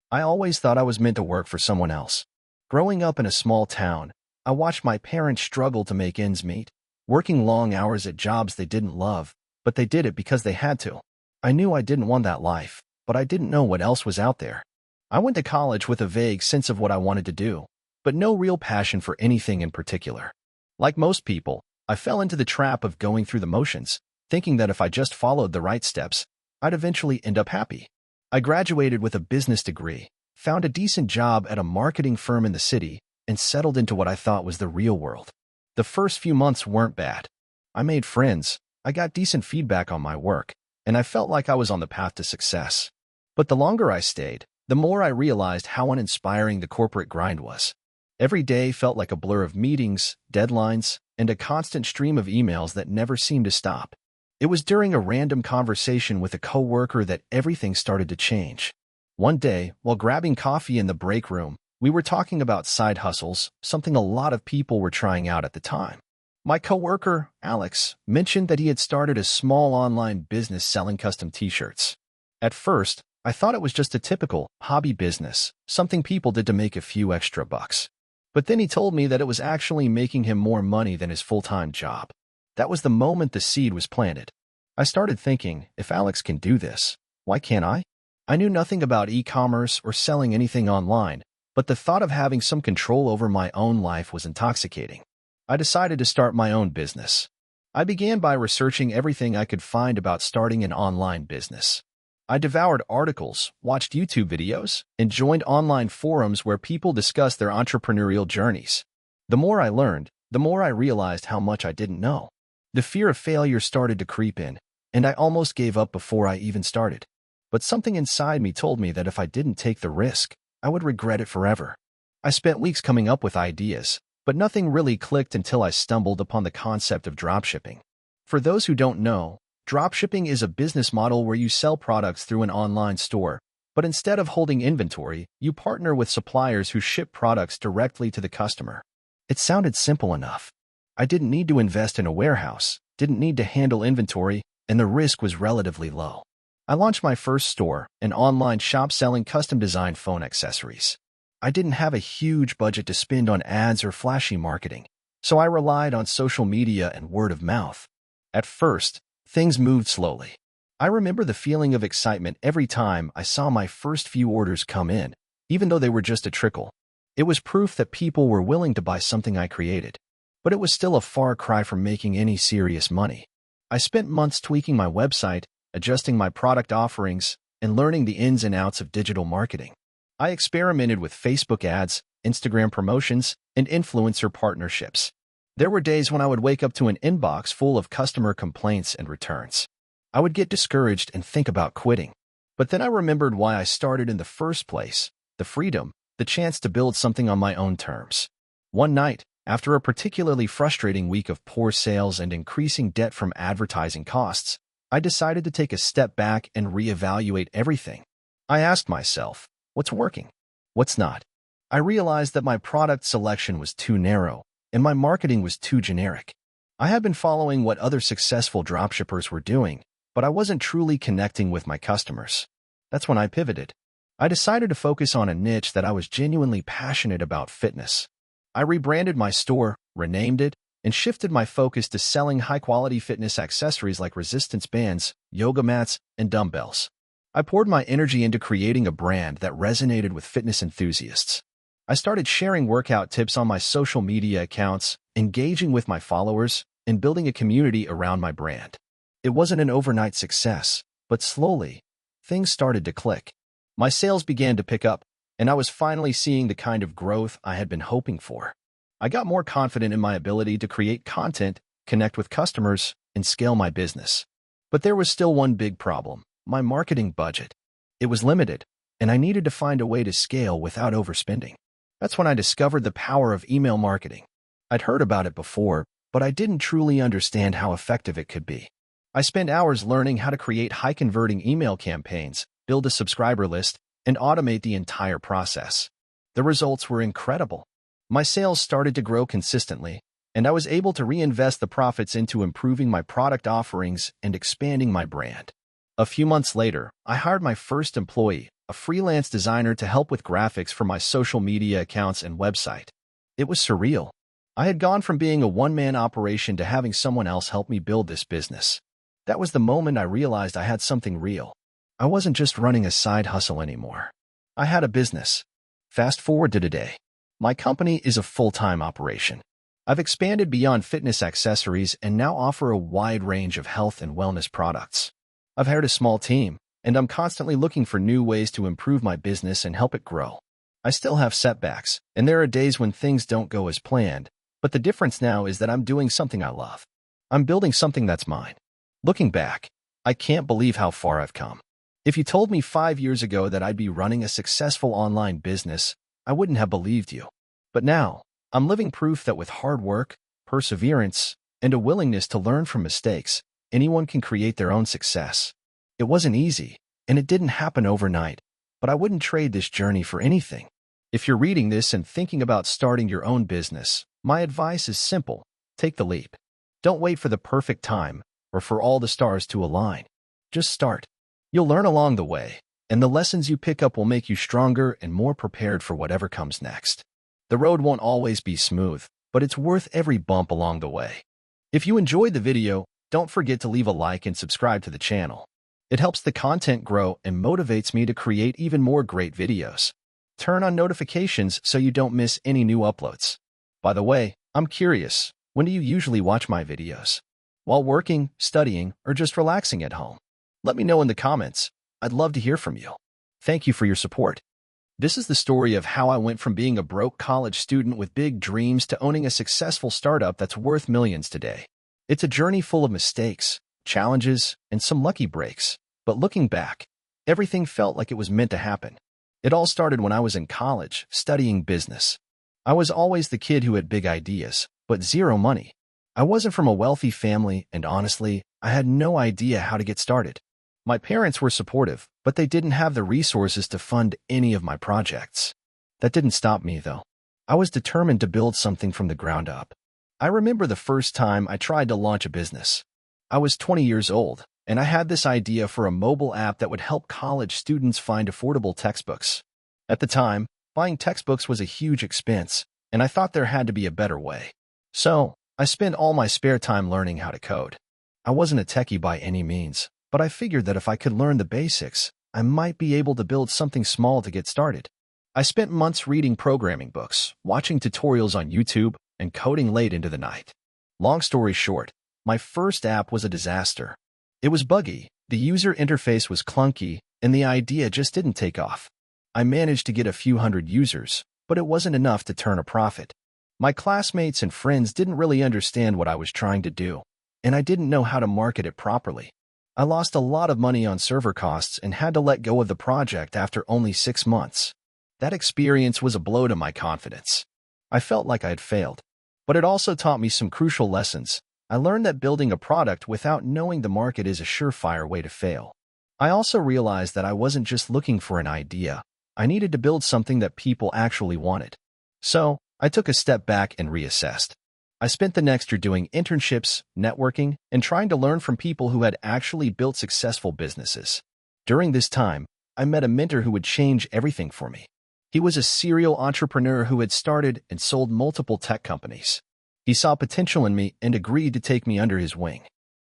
I always thought I was meant to work for someone else. Growing up in a small town, I watched my parents struggle to make ends meet, working long hours at jobs they didn't love, but they did it because they had to. I knew I didn't want that life, but I didn't know what else was out there. I went to college with a vague sense of what I wanted to do, but no real passion for anything in particular. Like most people, I fell into the trap of going through the motions, thinking that if I just followed the right steps, I'd eventually end up happy. I graduated with a business degree, found a decent job at a marketing firm in the city, and settled into what I thought was the real world. The first few months weren't bad. I made friends, I got decent feedback on my work, and I felt like I was on the path to success. But the longer I stayed, the more I realized how uninspiring the corporate grind was. Every day felt like a blur of meetings, deadlines, and a constant stream of emails that never seemed to stop. It was during a random conversation with a coworker that everything started to change. One day, while grabbing coffee in the break room, we were talking about side hustles, something a lot of people were trying out at the time. My coworker, Alex, mentioned that he had started a small online business selling custom t-shirts. At first, I thought it was just a typical hobby business, something people did to make a few extra bucks. But then he told me that it was actually making him more money than his full-time job. That was the moment the seed was planted. I started thinking, if Alex can do this, why can't I? I knew nothing about e-commerce or selling anything online, but the thought of having some control over my own life was intoxicating. I decided to start my own business. I began by researching everything I could find about starting an online business. I devoured articles, watched YouTube videos, and joined online forums where people discussed their entrepreneurial journeys. The more I learned, the more I realized how much I didn't know. The fear of failure started to creep in, and I almost gave up before I even started. But something inside me told me that if I didn't take the risk, I would regret it forever. I spent weeks coming up with ideas, but nothing really clicked until I stumbled upon the concept of dropshipping. For those who don't know, dropshipping is a business model where you sell products through an online store, but instead of holding inventory, you partner with suppliers who ship products directly to the customer. It sounded simple enough. I didn't need to invest in a warehouse, didn't need to handle inventory, and the risk was relatively low. I launched my first store, an online shop selling custom-designed phone accessories. I didn't have a huge budget to spend on ads or flashy marketing, so I relied on social media and word of mouth. At first, things moved slowly. I remember the feeling of excitement every time I saw my first few orders come in, even though they were just a trickle. It was proof that people were willing to buy something I created. But it was still a far cry from making any serious money. I spent months tweaking my website, adjusting my product offerings, and learning the ins and outs of digital marketing. I experimented with Facebook ads, Instagram promotions, and influencer partnerships. There were days when I would wake up to an inbox full of customer complaints and returns. I would get discouraged and think about quitting. But then I remembered why I started in the first place: the freedom, the chance to build something on my own terms. One night, after a particularly frustrating week of poor sales and increasing debt from advertising costs, I decided to take a step back and reevaluate everything. I asked myself, what's working? What's not? I realized that my product selection was too narrow, and my marketing was too generic. I had been following what other successful dropshippers were doing, but I wasn't truly connecting with my customers. That's when I pivoted. I decided to focus on a niche that I was genuinely passionate about: fitness. I rebranded my store, renamed it, and shifted my focus to selling high-quality fitness accessories like resistance bands, yoga mats, and dumbbells. I poured my energy into creating a brand that resonated with fitness enthusiasts. I started sharing workout tips on my social media accounts, engaging with my followers, and building a community around my brand. It wasn't an overnight success, but slowly, things started to click. My sales began to pick up, and I was finally seeing the kind of growth I had been hoping for. I got more confident in my ability to create content, connect with customers, and scale my business. But there was still one big problem: my marketing budget. It was limited, and I needed to find a way to scale without overspending. That's when I discovered the power of email marketing. I'd heard about it before, but I didn't truly understand how effective it could be. I spent hours learning how to create high-converting email campaigns, build a subscriber list, and automate the entire process. The results were incredible. My sales started to grow consistently, and I was able to reinvest the profits into improving my product offerings and expanding my brand. A few months later, I hired my first employee, a freelance designer to help with graphics for my social media accounts and website. It was surreal. I had gone from being a one-man operation to having someone else help me build this business. That was the moment I realized I had something real. I wasn't just running a side hustle anymore. I had a business. Fast forward to today. My company is a full-time operation. I've expanded beyond fitness accessories and now offer a wide range of health and wellness products. I've hired a small team, and I'm constantly looking for new ways to improve my business and help it grow. I still have setbacks, and there are days when things don't go as planned, but the difference now is that I'm doing something I love. I'm building something that's mine. Looking back, I can't believe how far I've come. If you told me 5 years ago that I'd be running a successful online business, I wouldn't have believed you. But now, I'm living proof that with hard work, perseverance, and a willingness to learn from mistakes, anyone can create their own success. It wasn't easy, and it didn't happen overnight, but I wouldn't trade this journey for anything. If you're reading this and thinking about starting your own business, my advice is simple: take the leap. Don't wait for the perfect time or for all the stars to align. Just start. You'll learn along the way, and the lessons you pick up will make you stronger and more prepared for whatever comes next. The road won't always be smooth, but it's worth every bump along the way. If you enjoyed the video, don't forget to leave a like and subscribe to the channel. It helps the content grow and motivates me to create even more great videos. Turn on notifications so you don't miss any new uploads. By the way, I'm curious, when do you usually watch my videos? While working, studying, or just relaxing at home? Let me know in the comments. I'd love to hear from you. Thank you for your support. This is the story of how I went from being a broke college student with big dreams to owning a successful startup that's worth millions today. It's a journey full of mistakes, challenges, and some lucky breaks. But looking back, everything felt like it was meant to happen. It all started when I was in college, studying business. I was always the kid who had big ideas, but zero money. I wasn't from a wealthy family, and honestly, I had no idea how to get started. My parents were supportive, but they didn't have the resources to fund any of my projects. That didn't stop me, though. I was determined to build something from the ground up. I remember the first time I tried to launch a business. I was 20 years old, and I had this idea for a mobile app that would help college students find affordable textbooks. At the time, buying textbooks was a huge expense, and I thought there had to be a better way. So, I spent all my spare time learning how to code. I wasn't a techie by any means, but I figured that if I could learn the basics, I might be able to build something small to get started. I spent months reading programming books, watching tutorials on YouTube, and coding late into the night. Long story short, my first app was a disaster. It was buggy, the user interface was clunky, and the idea just didn't take off. I managed to get a few hundred users, but it wasn't enough to turn a profit. My classmates and friends didn't really understand what I was trying to do, and I didn't know how to market it properly. I lost a lot of money on server costs and had to let go of the project after only 6 months. That experience was a blow to my confidence. I felt like I had failed. But it also taught me some crucial lessons. I learned that building a product without knowing the market is a surefire way to fail. I also realized that I wasn't just looking for an idea. I needed to build something that people actually wanted. So, I took a step back and reassessed. I spent the next year doing internships, networking, and trying to learn from people who had actually built successful businesses. During this time, I met a mentor who would change everything for me. He was a serial entrepreneur who had started and sold multiple tech companies. He saw potential in me and agreed to take me under his wing.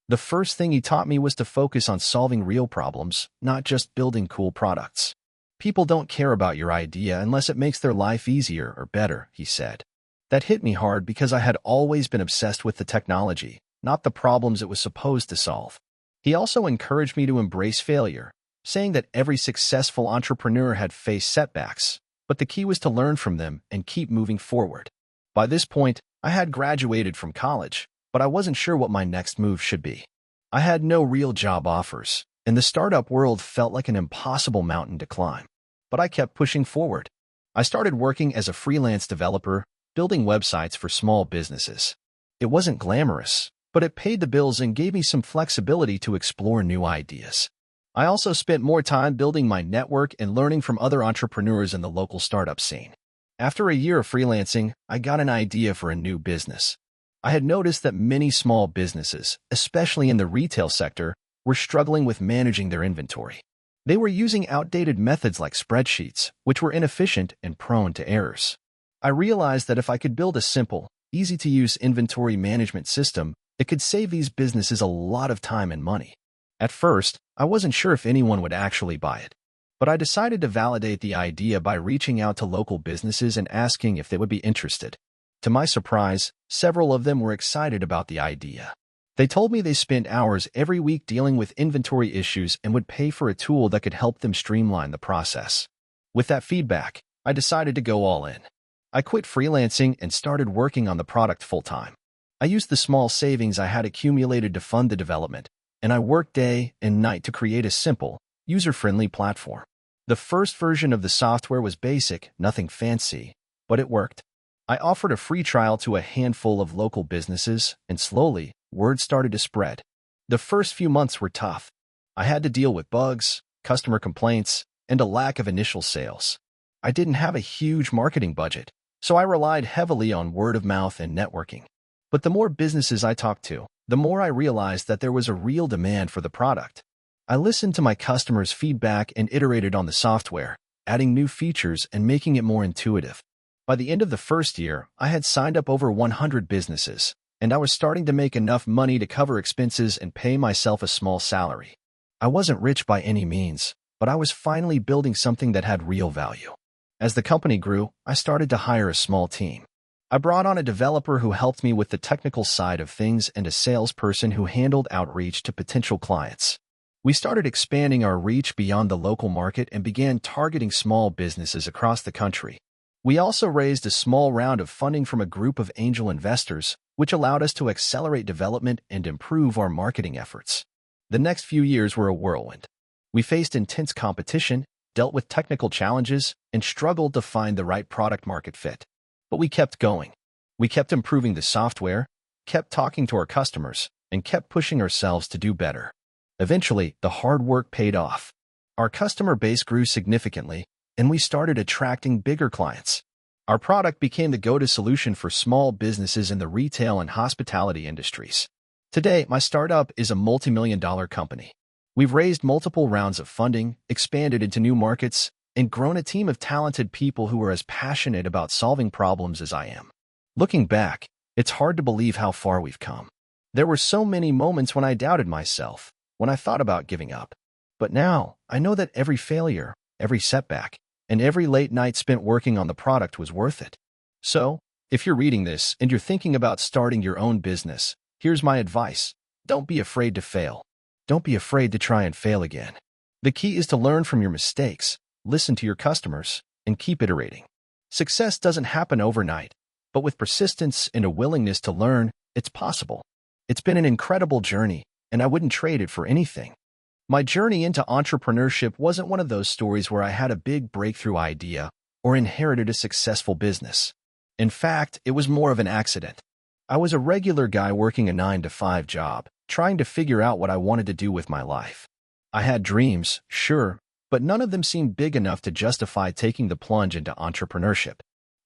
The first thing he taught me was to focus on solving real problems, not just building cool products. People don't care about your idea unless it makes their life easier or better, he said. That hit me hard because I had always been obsessed with the technology, not the problems it was supposed to solve. He also encouraged me to embrace failure, saying that every successful entrepreneur had faced setbacks, but the key was to learn from them and keep moving forward. By this point, I had graduated from college, but I wasn't sure what my next move should be. I had no real job offers, and the startup world felt like an impossible mountain to climb. But I kept pushing forward. I started working as a freelance developer, building websites for small businesses. It wasn't glamorous, but it paid the bills and gave me some flexibility to explore new ideas. I also spent more time building my network and learning from other entrepreneurs in the local startup scene. After a year of freelancing, I got an idea for a new business. I had noticed that many small businesses, especially in the retail sector, were struggling with managing their inventory. They were using outdated methods like spreadsheets, which were inefficient and prone to errors. I realized that if I could build a simple, easy-to-use inventory management system, it could save these businesses a lot of time and money. At first, I wasn't sure if anyone would actually buy it, but I decided to validate the idea by reaching out to local businesses and asking if they would be interested. To my surprise, several of them were excited about the idea. They told me they spent hours every week dealing with inventory issues and would pay for a tool that could help them streamline the process. With that feedback, I decided to go all in. I quit freelancing and started working on the product full-time. I used the small savings I had accumulated to fund the development, and I worked day and night to create a simple, user-friendly platform. The first version of the software was basic, nothing fancy, but it worked. I offered a free trial to a handful of local businesses, and slowly, word started to spread. The first few months were tough. I had to deal with bugs, customer complaints, and a lack of initial sales. I didn't have a huge marketing budget, so I relied heavily on word of mouth and networking. But the more businesses I talked to, the more I realized that there was a real demand for the product. I listened to my customers' feedback and iterated on the software, adding new features and making it more intuitive. By the end of the first year, I had signed up over 100 businesses, and I was starting to make enough money to cover expenses and pay myself a small salary. I wasn't rich by any means, but I was finally building something that had real value. As the company grew, I started to hire a small team. I brought on a developer who helped me with the technical side of things and a salesperson who handled outreach to potential clients. We started expanding our reach beyond the local market and began targeting small businesses across the country. We also raised a small round of funding from a group of angel investors, which allowed us to accelerate development and improve our marketing efforts. The next few years were a whirlwind. We faced intense competition, dealt with technical challenges, and struggled to find the right product-market fit. But we kept going. We kept improving the software, kept talking to our customers, and kept pushing ourselves to do better. Eventually, the hard work paid off. Our customer base grew significantly, and we started attracting bigger clients. Our product became the go-to solution for small businesses in the retail and hospitality industries. Today, my startup is a multi-million-dollar company. We've raised multiple rounds of funding, expanded into new markets, and grown a team of talented people who are as passionate about solving problems as I am. Looking back, it's hard to believe how far we've come. There were so many moments when I doubted myself, when I thought about giving up. But now, I know that every failure, every setback, and every late night spent working on the product was worth it. So, if you're reading this and you're thinking about starting your own business, here's my advice. Don't be afraid to fail. Don't be afraid to try and fail again. The key is to learn from your mistakes, listen to your customers, and keep iterating. Success doesn't happen overnight, but with persistence and a willingness to learn, it's possible. It's been an incredible journey, and I wouldn't trade it for anything. My journey into entrepreneurship wasn't one of those stories where I had a big breakthrough idea or inherited a successful business. In fact, it was more of an accident. I was a regular guy working a 9-to-5 job, trying to figure out what I wanted to do with my life. I had dreams, sure, but none of them seemed big enough to justify taking the plunge into entrepreneurship.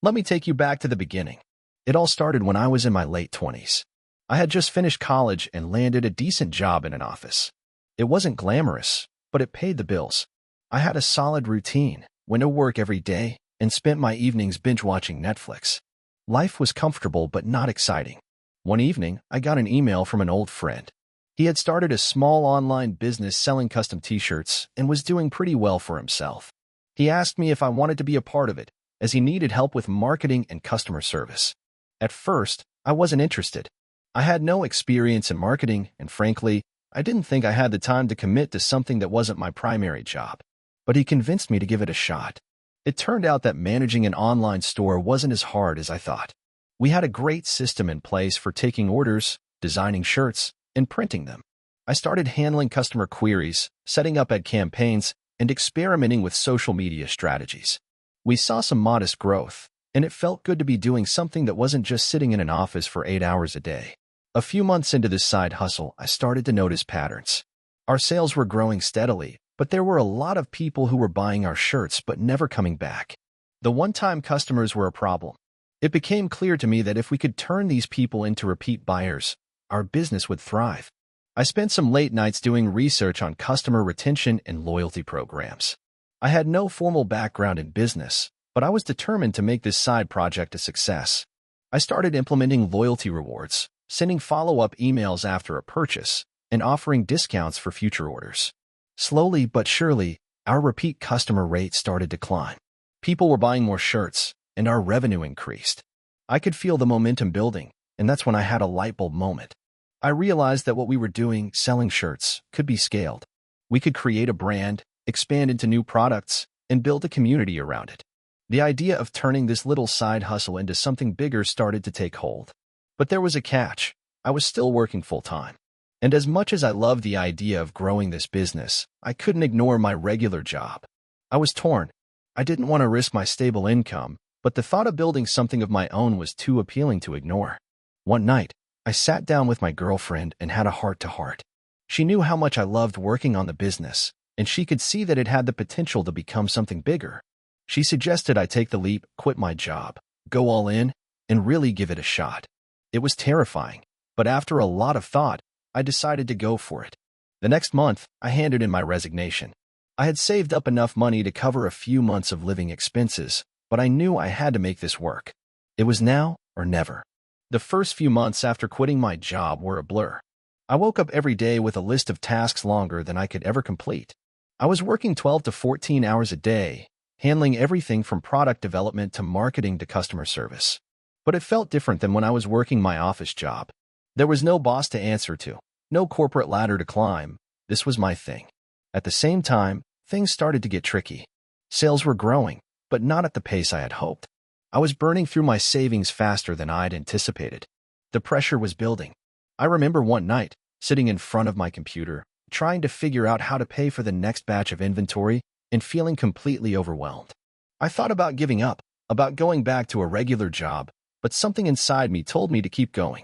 Let me take you back to the beginning. It all started when I was in my late 20s. I had just finished college and landed a decent job in an office. It wasn't glamorous, but it paid the bills. I had a solid routine, went to work every day, and spent my evenings binge-watching Netflix. Life was comfortable but not exciting. One evening, I got an email from an old friend. He had started a small online business selling custom t-shirts and was doing pretty well for himself. He asked me if I wanted to be a part of it, as he needed help with marketing and customer service. At first, I wasn't interested. I had no experience in marketing, and frankly, I didn't think I had the time to commit to something that wasn't my primary job. But he convinced me to give it a shot. It turned out that managing an online store wasn't as hard as I thought. We had a great system in place for taking orders, designing shirts, and printing them. I started handling customer queries, setting up ad campaigns, and experimenting with social media strategies. We saw some modest growth, and it felt good to be doing something that wasn't just sitting in an office for 8 hours a day. A few months into this side hustle, I started to notice patterns. Our sales were growing steadily, but there were a lot of people who were buying our shirts but never coming back. The one-time customers were a problem. It became clear to me that if we could turn these people into repeat buyers, our business would thrive. I spent some late nights doing research on customer retention and loyalty programs. I had no formal background in business, but I was determined to make this side project a success. I started implementing loyalty rewards, sending follow-up emails after a purchase, and offering discounts for future orders. Slowly but surely, our repeat customer rate started to climb. People were buying more shirts, and our revenue increased. I could feel the momentum building, and that's when I had a light bulb moment. I realized that what we were doing, selling shirts, could be scaled. We could create a brand, expand into new products, and build a community around it. The idea of turning this little side hustle into something bigger started to take hold. But there was a catch. I was still working full-time. And as much as I loved the idea of growing this business, I couldn't ignore my regular job. I was torn. I didn't want to risk my stable income, but the thought of building something of my own was too appealing to ignore. One night, I sat down with my girlfriend and had a heart-to-heart. She knew how much I loved working on the business, and she could see that it had the potential to become something bigger. She suggested I take the leap, quit my job, go all in, and really give it a shot. It was terrifying, but after a lot of thought, I decided to go for it. The next month, I handed in my resignation. I had saved up enough money to cover a few months of living expenses, but I knew I had to make this work. It was now or never. The first few months after quitting my job were a blur. I woke up every day with a list of tasks longer than I could ever complete. I was working 12 to 14 hours a day, handling everything from product development to marketing to customer service. But it felt different than when I was working my office job. There was no boss to answer to, no corporate ladder to climb. This was my thing. At the same time, things started to get tricky. Sales were growing, but not at the pace I had hoped. I was burning through my savings faster than I'd anticipated. The pressure was building. I remember one night, sitting in front of my computer, trying to figure out how to pay for the next batch of inventory and feeling completely overwhelmed. I thought about giving up, about going back to a regular job, but something inside me told me to keep going.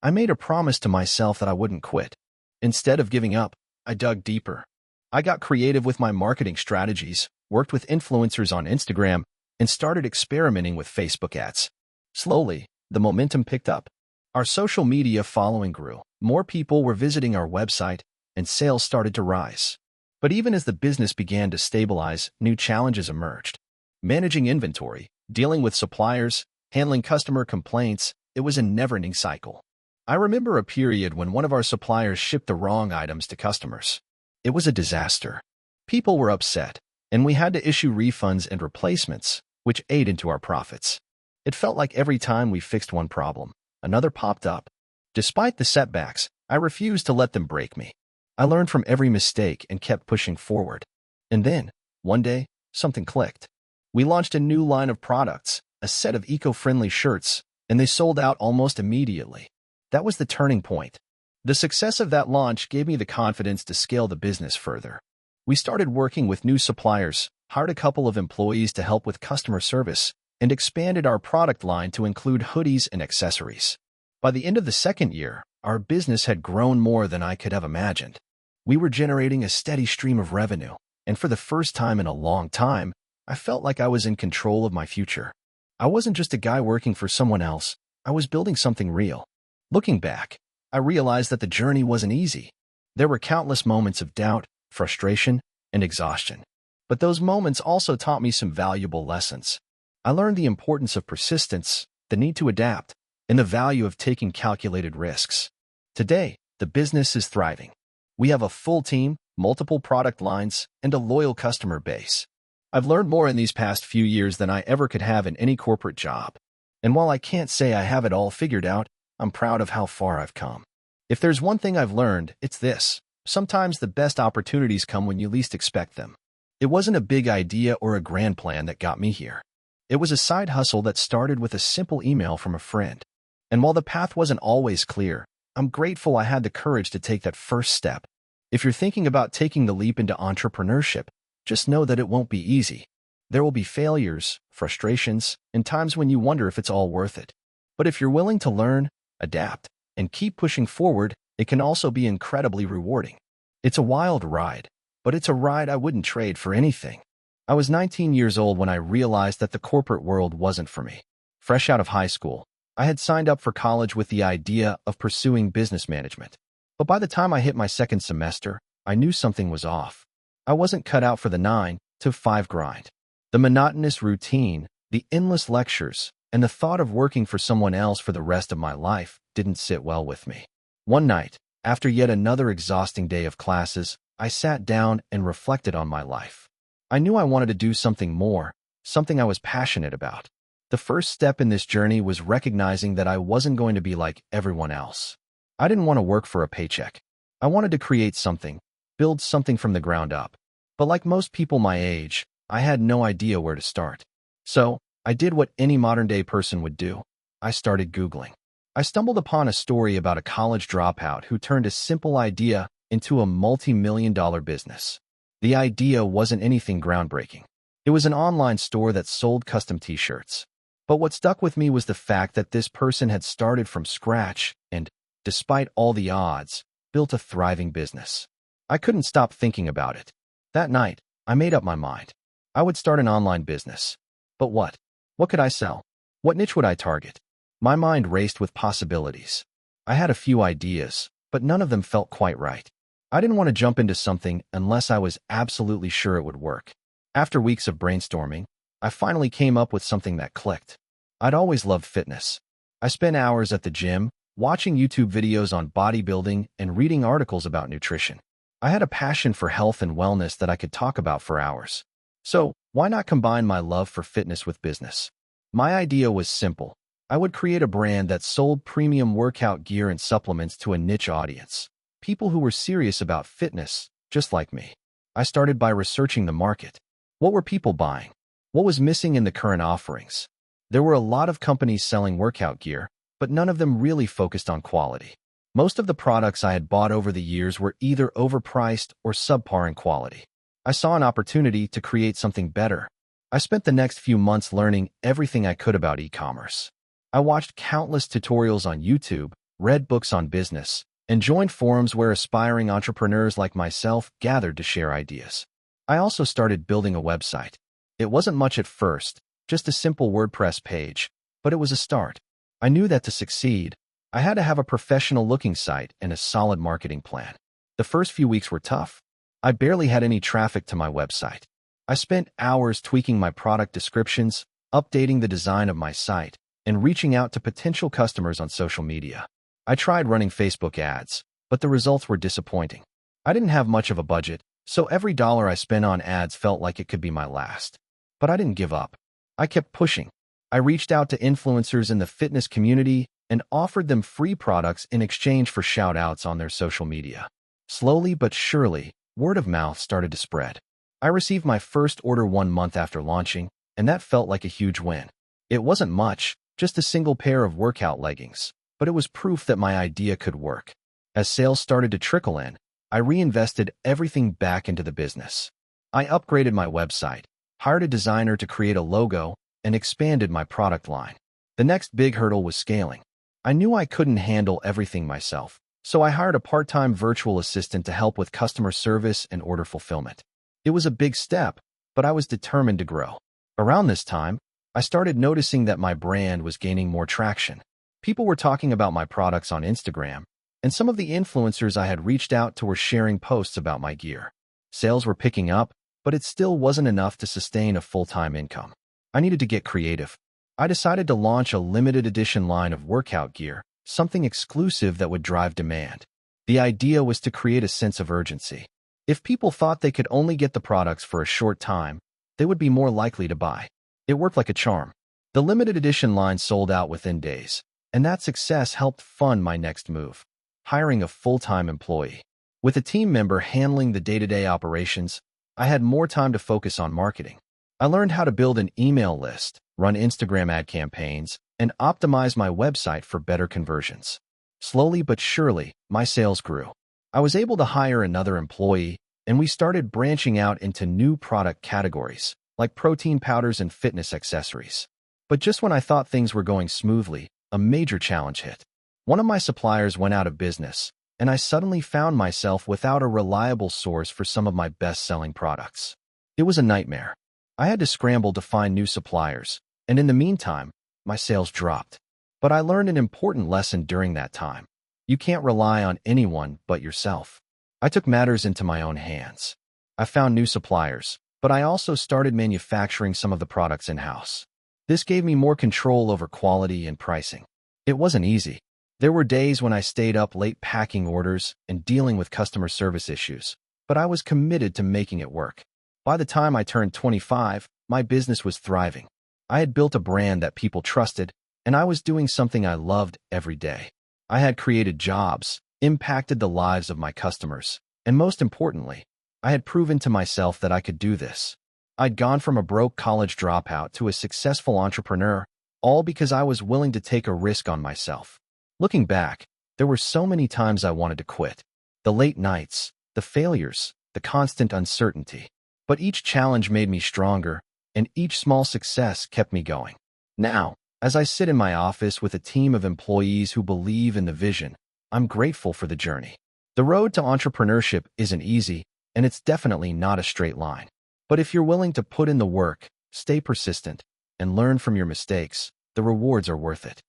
I made a promise to myself that I wouldn't quit. Instead of giving up, I dug deeper. I got creative with my marketing strategies, worked with influencers on Instagram, and started experimenting with Facebook ads. Slowly, the momentum picked up. Our social media following grew. More people were visiting our website, and sales started to rise. But even as the business began to stabilize, new challenges emerged. Managing inventory, dealing with suppliers, handling customer complaints, it was a never-ending cycle. I remember a period when one of our suppliers shipped the wrong items to customers. It was a disaster. People were upset, and we had to issue refunds and replacements, which ate into our profits. It felt like every time we fixed one problem, another popped up. Despite the setbacks, I refused to let them break me. I learned from every mistake and kept pushing forward. And then, one day, something clicked. We launched a new line of products, a set of eco-friendly shirts, and they sold out almost immediately. That was the turning point. The success of that launch gave me the confidence to scale the business further. We started working with new suppliers, hired a couple of employees to help with customer service, and expanded our product line to include hoodies and accessories. By the end of the second year, our business had grown more than I could have imagined. We were generating a steady stream of revenue, and for the first time in a long time, I felt like I was in control of my future. I wasn't just a guy working for someone else. I was building something real. Looking back, I realized that the journey wasn't easy. There were countless moments of doubt, frustration, and exhaustion. But those moments also taught me some valuable lessons. I learned the importance of persistence, the need to adapt, and the value of taking calculated risks. Today, the business is thriving. We have a full team, multiple product lines, and a loyal customer base. I've learned more in these past few years than I ever could have in any corporate job. And while I can't say I have it all figured out, I'm proud of how far I've come. If there's one thing I've learned, it's this. Sometimes the best opportunities come when you least expect them. It wasn't a big idea or a grand plan that got me here. It was a side hustle that started with a simple email from a friend. And while the path wasn't always clear, I'm grateful I had the courage to take that first step. If you're thinking about taking the leap into entrepreneurship, just know that it won't be easy. There will be failures, frustrations, and times when you wonder if it's all worth it. But if you're willing to learn, adapt, and keep pushing forward, it can also be incredibly rewarding. It's a wild ride, but it's a ride I wouldn't trade for anything. I was 19 years old when I realized that the corporate world wasn't for me. Fresh out of high school, I had signed up for college with the idea of pursuing business management. But by the time I hit my second semester, I knew something was off. I wasn't cut out for the 9 to 5 grind. The monotonous routine, the endless lectures, and the thought of working for someone else for the rest of my life didn't sit well with me. One night, after yet another exhausting day of classes, I sat down and reflected on my life. I knew I wanted to do something more, something I was passionate about. The first step in this journey was recognizing that I wasn't going to be like everyone else. I didn't want to work for a paycheck. I wanted to create something, build something from the ground up. But like most people my age, I had no idea where to start. So, I did what any modern-day person would do. I started Googling. I stumbled upon a story about a college dropout who turned a simple idea into a multi-million-dollar business. The idea wasn't anything groundbreaking. It was an online store that sold custom t-shirts. But what stuck with me was the fact that this person had started from scratch and, despite all the odds, built a thriving business. I couldn't stop thinking about it. That night, I made up my mind. I would start an online business. But what? What could I sell? What niche would I target? My mind raced with possibilities. I had a few ideas, but none of them felt quite right. I didn't want to jump into something unless I was absolutely sure it would work. After weeks of brainstorming, I finally came up with something that clicked. I'd always loved fitness. I spent hours at the gym, watching YouTube videos on bodybuilding and reading articles about nutrition. I had a passion for health and wellness that I could talk about for hours. So, why not combine my love for fitness with business? My idea was simple. I would create a brand that sold premium workout gear and supplements to a niche audience. People who were serious about fitness, just like me. I started by researching the market. What were people buying? What was missing in the current offerings? There were a lot of companies selling workout gear, but none of them really focused on quality. Most of the products I had bought over the years were either overpriced or subpar in quality. I saw an opportunity to create something better. I spent the next few months learning everything I could about e-commerce. I watched countless tutorials on YouTube, read books on business, and joined forums where aspiring entrepreneurs like myself gathered to share ideas. I also started building a website. It wasn't much at first, just a simple WordPress page, but it was a start. I knew that to succeed, I had to have a professional-looking site and a solid marketing plan. The first few weeks were tough. I barely had any traffic to my website. I spent hours tweaking my product descriptions, updating the design of my site, and reaching out to potential customers on social media. I tried running Facebook ads, but the results were disappointing. I didn't have much of a budget, so every dollar I spent on ads felt like it could be my last. But I didn't give up. I kept pushing. I reached out to influencers in the fitness community and offered them free products in exchange for shout-outs on their social media. Slowly but surely, word of mouth started to spread. I received my first order 1 month after launching, and that felt like a huge win. It wasn't much, just a single pair of workout leggings, but it was proof that my idea could work. As sales started to trickle in, I reinvested everything back into the business. I upgraded my website, hired a designer to create a logo, and expanded my product line. The next big hurdle was scaling. I knew I couldn't handle everything myself, so I hired a part-time virtual assistant to help with customer service and order fulfillment. It was a big step, but I was determined to grow. Around this time, I started noticing that my brand was gaining more traction. People were talking about my products on Instagram, and some of the influencers I had reached out to were sharing posts about my gear. Sales were picking up, but it still wasn't enough to sustain a full-time income. I needed to get creative. I decided to launch a limited edition line of workout gear, something exclusive that would drive demand. The idea was to create a sense of urgency. If people thought they could only get the products for a short time, they would be more likely to buy. It worked like a charm. The limited edition line sold out within days, and that success helped fund my next move, hiring a full-time employee. With a team member handling the day-to-day operations, I had more time to focus on marketing. I learned how to build an email list, run Instagram ad campaigns, and optimize my website for better conversions. Slowly but surely, my sales grew. I was able to hire another employee, and we started branching out into new product categories, like protein powders and fitness accessories. But just when I thought things were going smoothly, a major challenge hit. One of my suppliers went out of business, and I suddenly found myself without a reliable source for some of my best-selling products. It was a nightmare. I had to scramble to find new suppliers, and in the meantime, my sales dropped. But I learned an important lesson during that time. You can't rely on anyone but yourself. I took matters into my own hands. I found new suppliers, but I also started manufacturing some of the products in-house. This gave me more control over quality and pricing. It wasn't easy. There were days when I stayed up late packing orders and dealing with customer service issues, but I was committed to making it work. By the time I turned 25, my business was thriving. I had built a brand that people trusted, and I was doing something I loved every day. I had created jobs, impacted the lives of my customers, and most importantly, I had proven to myself that I could do this. I'd gone from a broke college dropout to a successful entrepreneur, all because I was willing to take a risk on myself. Looking back, there were so many times I wanted to quit. The late nights, the failures, the constant uncertainty. But each challenge made me stronger, and each small success kept me going. Now, as I sit in my office with a team of employees who believe in the vision, I'm grateful for the journey. The road to entrepreneurship isn't easy, and it's definitely not a straight line. But if you're willing to put in the work, stay persistent, and learn from your mistakes, the rewards are worth it.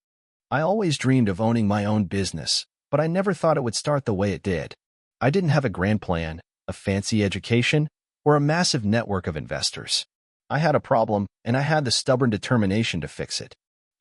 I always dreamed of owning my own business, but I never thought it would start the way it did. I didn't have a grand plan, a fancy education, or a massive network of investors. I had a problem, and I had the stubborn determination to fix it.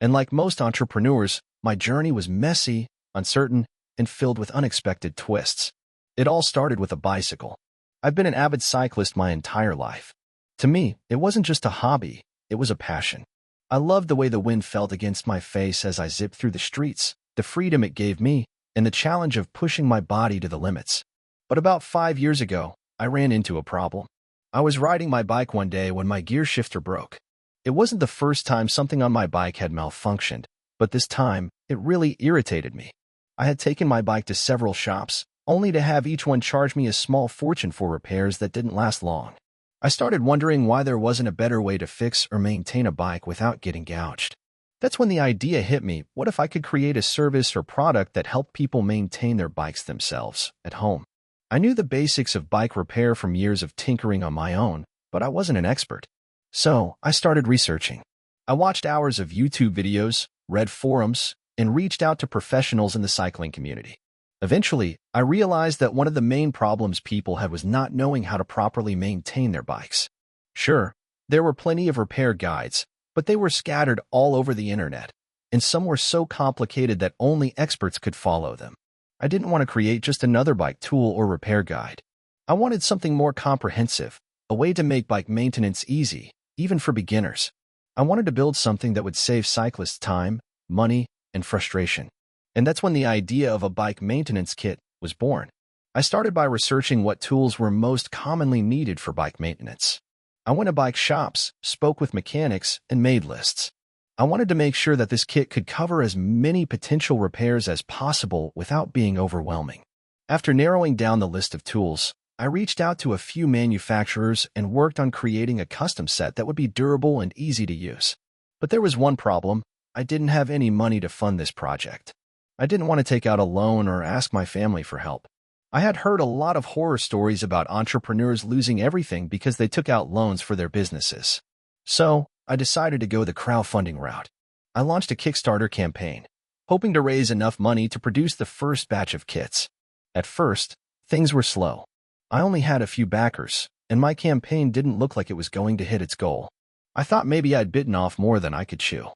And like most entrepreneurs, my journey was messy, uncertain, and filled with unexpected twists. It all started with a bicycle. I've been an avid cyclist my entire life. To me, it wasn't just a hobby, it was a passion. I loved the way the wind felt against my face as I zipped through the streets, the freedom it gave me, and the challenge of pushing my body to the limits. But about 5 years ago, I ran into a problem. I was riding my bike one day when my gear shifter broke. It wasn't the first time something on my bike had malfunctioned, but this time, it really irritated me. I had taken my bike to several shops, only to have each one charge me a small fortune for repairs that didn't last long. I started wondering why there wasn't a better way to fix or maintain a bike without getting gouged. That's when the idea hit me, what if I could create a service or product that helped people maintain their bikes themselves, at home? I knew the basics of bike repair from years of tinkering on my own, but I wasn't an expert. So, I started researching. I watched hours of YouTube videos, read forums, and reached out to professionals in the cycling community. Eventually, I realized that one of the main problems people had was not knowing how to properly maintain their bikes. Sure, there were plenty of repair guides, but they were scattered all over the internet, and some were so complicated that only experts could follow them. I didn't want to create just another bike tool or repair guide. I wanted something more comprehensive, a way to make bike maintenance easy, even for beginners. I wanted to build something that would save cyclists time, money, and frustration. And that's when the idea of a bike maintenance kit was born. I started by researching what tools were most commonly needed for bike maintenance. I went to bike shops, spoke with mechanics, and made lists. I wanted to make sure that this kit could cover as many potential repairs as possible without being overwhelming. After narrowing down the list of tools, I reached out to a few manufacturers and worked on creating a custom set that would be durable and easy to use. But there was one problem. I didn't have any money to fund this project. I didn't want to take out a loan or ask my family for help. I had heard a lot of horror stories about entrepreneurs losing everything because they took out loans for their businesses. So, I decided to go the crowdfunding route. I launched a Kickstarter campaign, hoping to raise enough money to produce the first batch of kits. At first, things were slow. I only had a few backers, and my campaign didn't look like it was going to hit its goal. I thought maybe I'd bitten off more than I could chew.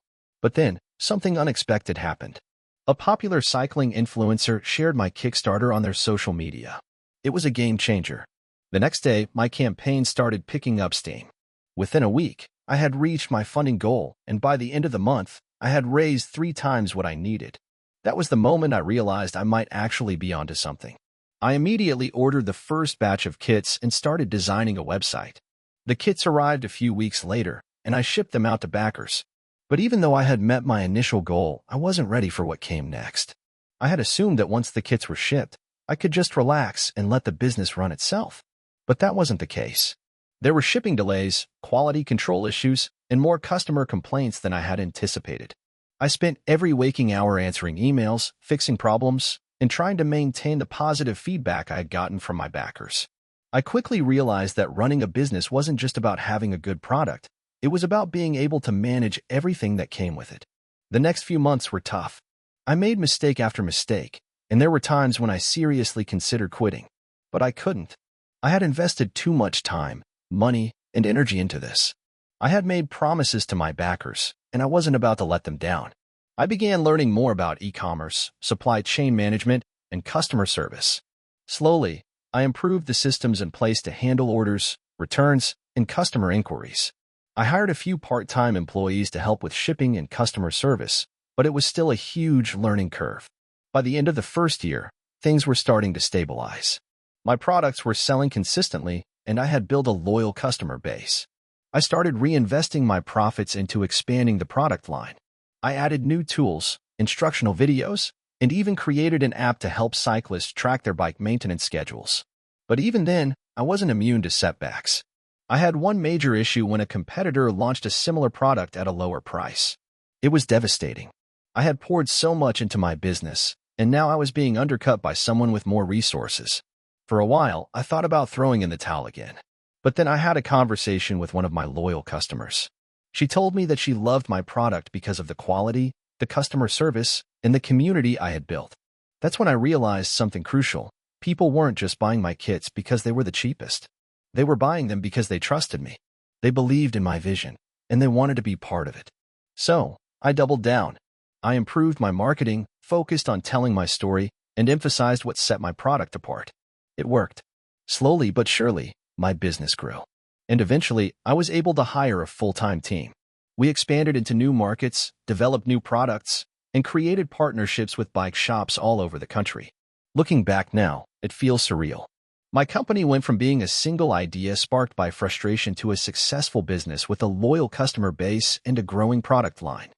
But then, something unexpected happened. A popular cycling influencer shared my Kickstarter on their social media. It was a game changer. The next day, my campaign started picking up steam. Within a week, I had reached my funding goal, and by the end of the month, I had raised 3 times what I needed. That was the moment I realized I might actually be onto something. I immediately ordered the first batch of kits and started designing a website. The kits arrived a few weeks later, and I shipped them out to backers. But even though I had met my initial goal, I wasn't ready for what came next. I had assumed that once the kits were shipped, I could just relax and let the business run itself. But that wasn't the case. There were shipping delays, quality control issues, and more customer complaints than I had anticipated. I spent every waking hour answering emails, fixing problems, and trying to maintain the positive feedback I had gotten from my backers. I quickly realized that running a business wasn't just about having a good product. It was about being able to manage everything that came with it. The next few months were tough. I made mistake after mistake, And there were times when I seriously considered quitting. But I couldn't. I had invested too much time, money, and energy into this. I had made promises to my backers, and I wasn't about to let them down. I began learning more about e-commerce, supply chain management, and customer service. Slowly, I improved the systems in place to handle orders, returns, and customer inquiries. I hired a few part-time employees to help with shipping and customer service, but it was still a huge learning curve. By the end of the first year, things were starting to stabilize. My products were selling consistently, and I had built a loyal customer base. I started reinvesting my profits into expanding the product line. I added new tools, instructional videos, and even created an app to help cyclists track their bike maintenance schedules. But even then, I wasn't immune to setbacks. I had one major issue when a competitor launched a similar product at a lower price. It was devastating. I had poured so much into my business, and now I was being undercut by someone with more resources. For a while, I thought about throwing in the towel again. But then I had a conversation with one of my loyal customers. She told me that she loved my product because of the quality, the customer service, and the community I had built. That's when I realized something crucial. People weren't just buying my kits because they were the cheapest. They were buying them because they trusted me. They believed in my vision, and they wanted to be part of it. So, I doubled down. I improved my marketing, focused on telling my story, and emphasized what set my product apart. It worked. Slowly but surely, my business grew. And eventually, I was able to hire a full-time team. We expanded into new markets, developed new products, and created partnerships with bike shops all over the country. Looking back now, it feels surreal. My company went from being a single idea sparked by frustration to a successful business with a loyal customer base and a growing product line.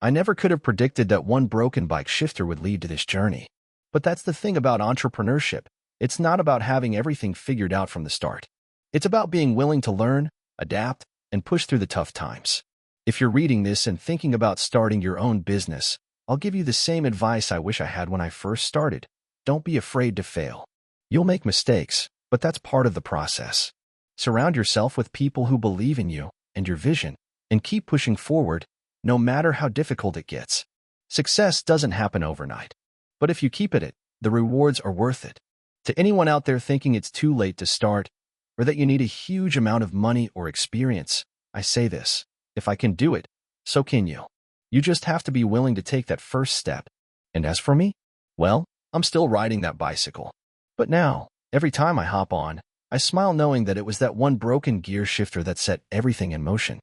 I never could have predicted that one broken bike shifter would lead to this journey. But that's the thing about entrepreneurship. It's not about having everything figured out from the start. It's about being willing to learn, adapt, and push through the tough times. If you're reading this and thinking about starting your own business, I'll give you the same advice I wish I had when I first started. Don't be afraid to fail. You'll make mistakes, but that's part of the process. Surround yourself with people who believe in you and your vision, and keep pushing forward, no matter how difficult it gets. Success doesn't happen overnight, but if you keep at it, the rewards are worth it. To anyone out there thinking it's too late to start, or that you need a huge amount of money or experience, I say this: if I can do it, so can you. You just have to be willing to take that first step. And as for me, well, I'm still riding that bicycle. But now, every time I hop on, I smile knowing that it was that one broken gear shifter that set everything in motion.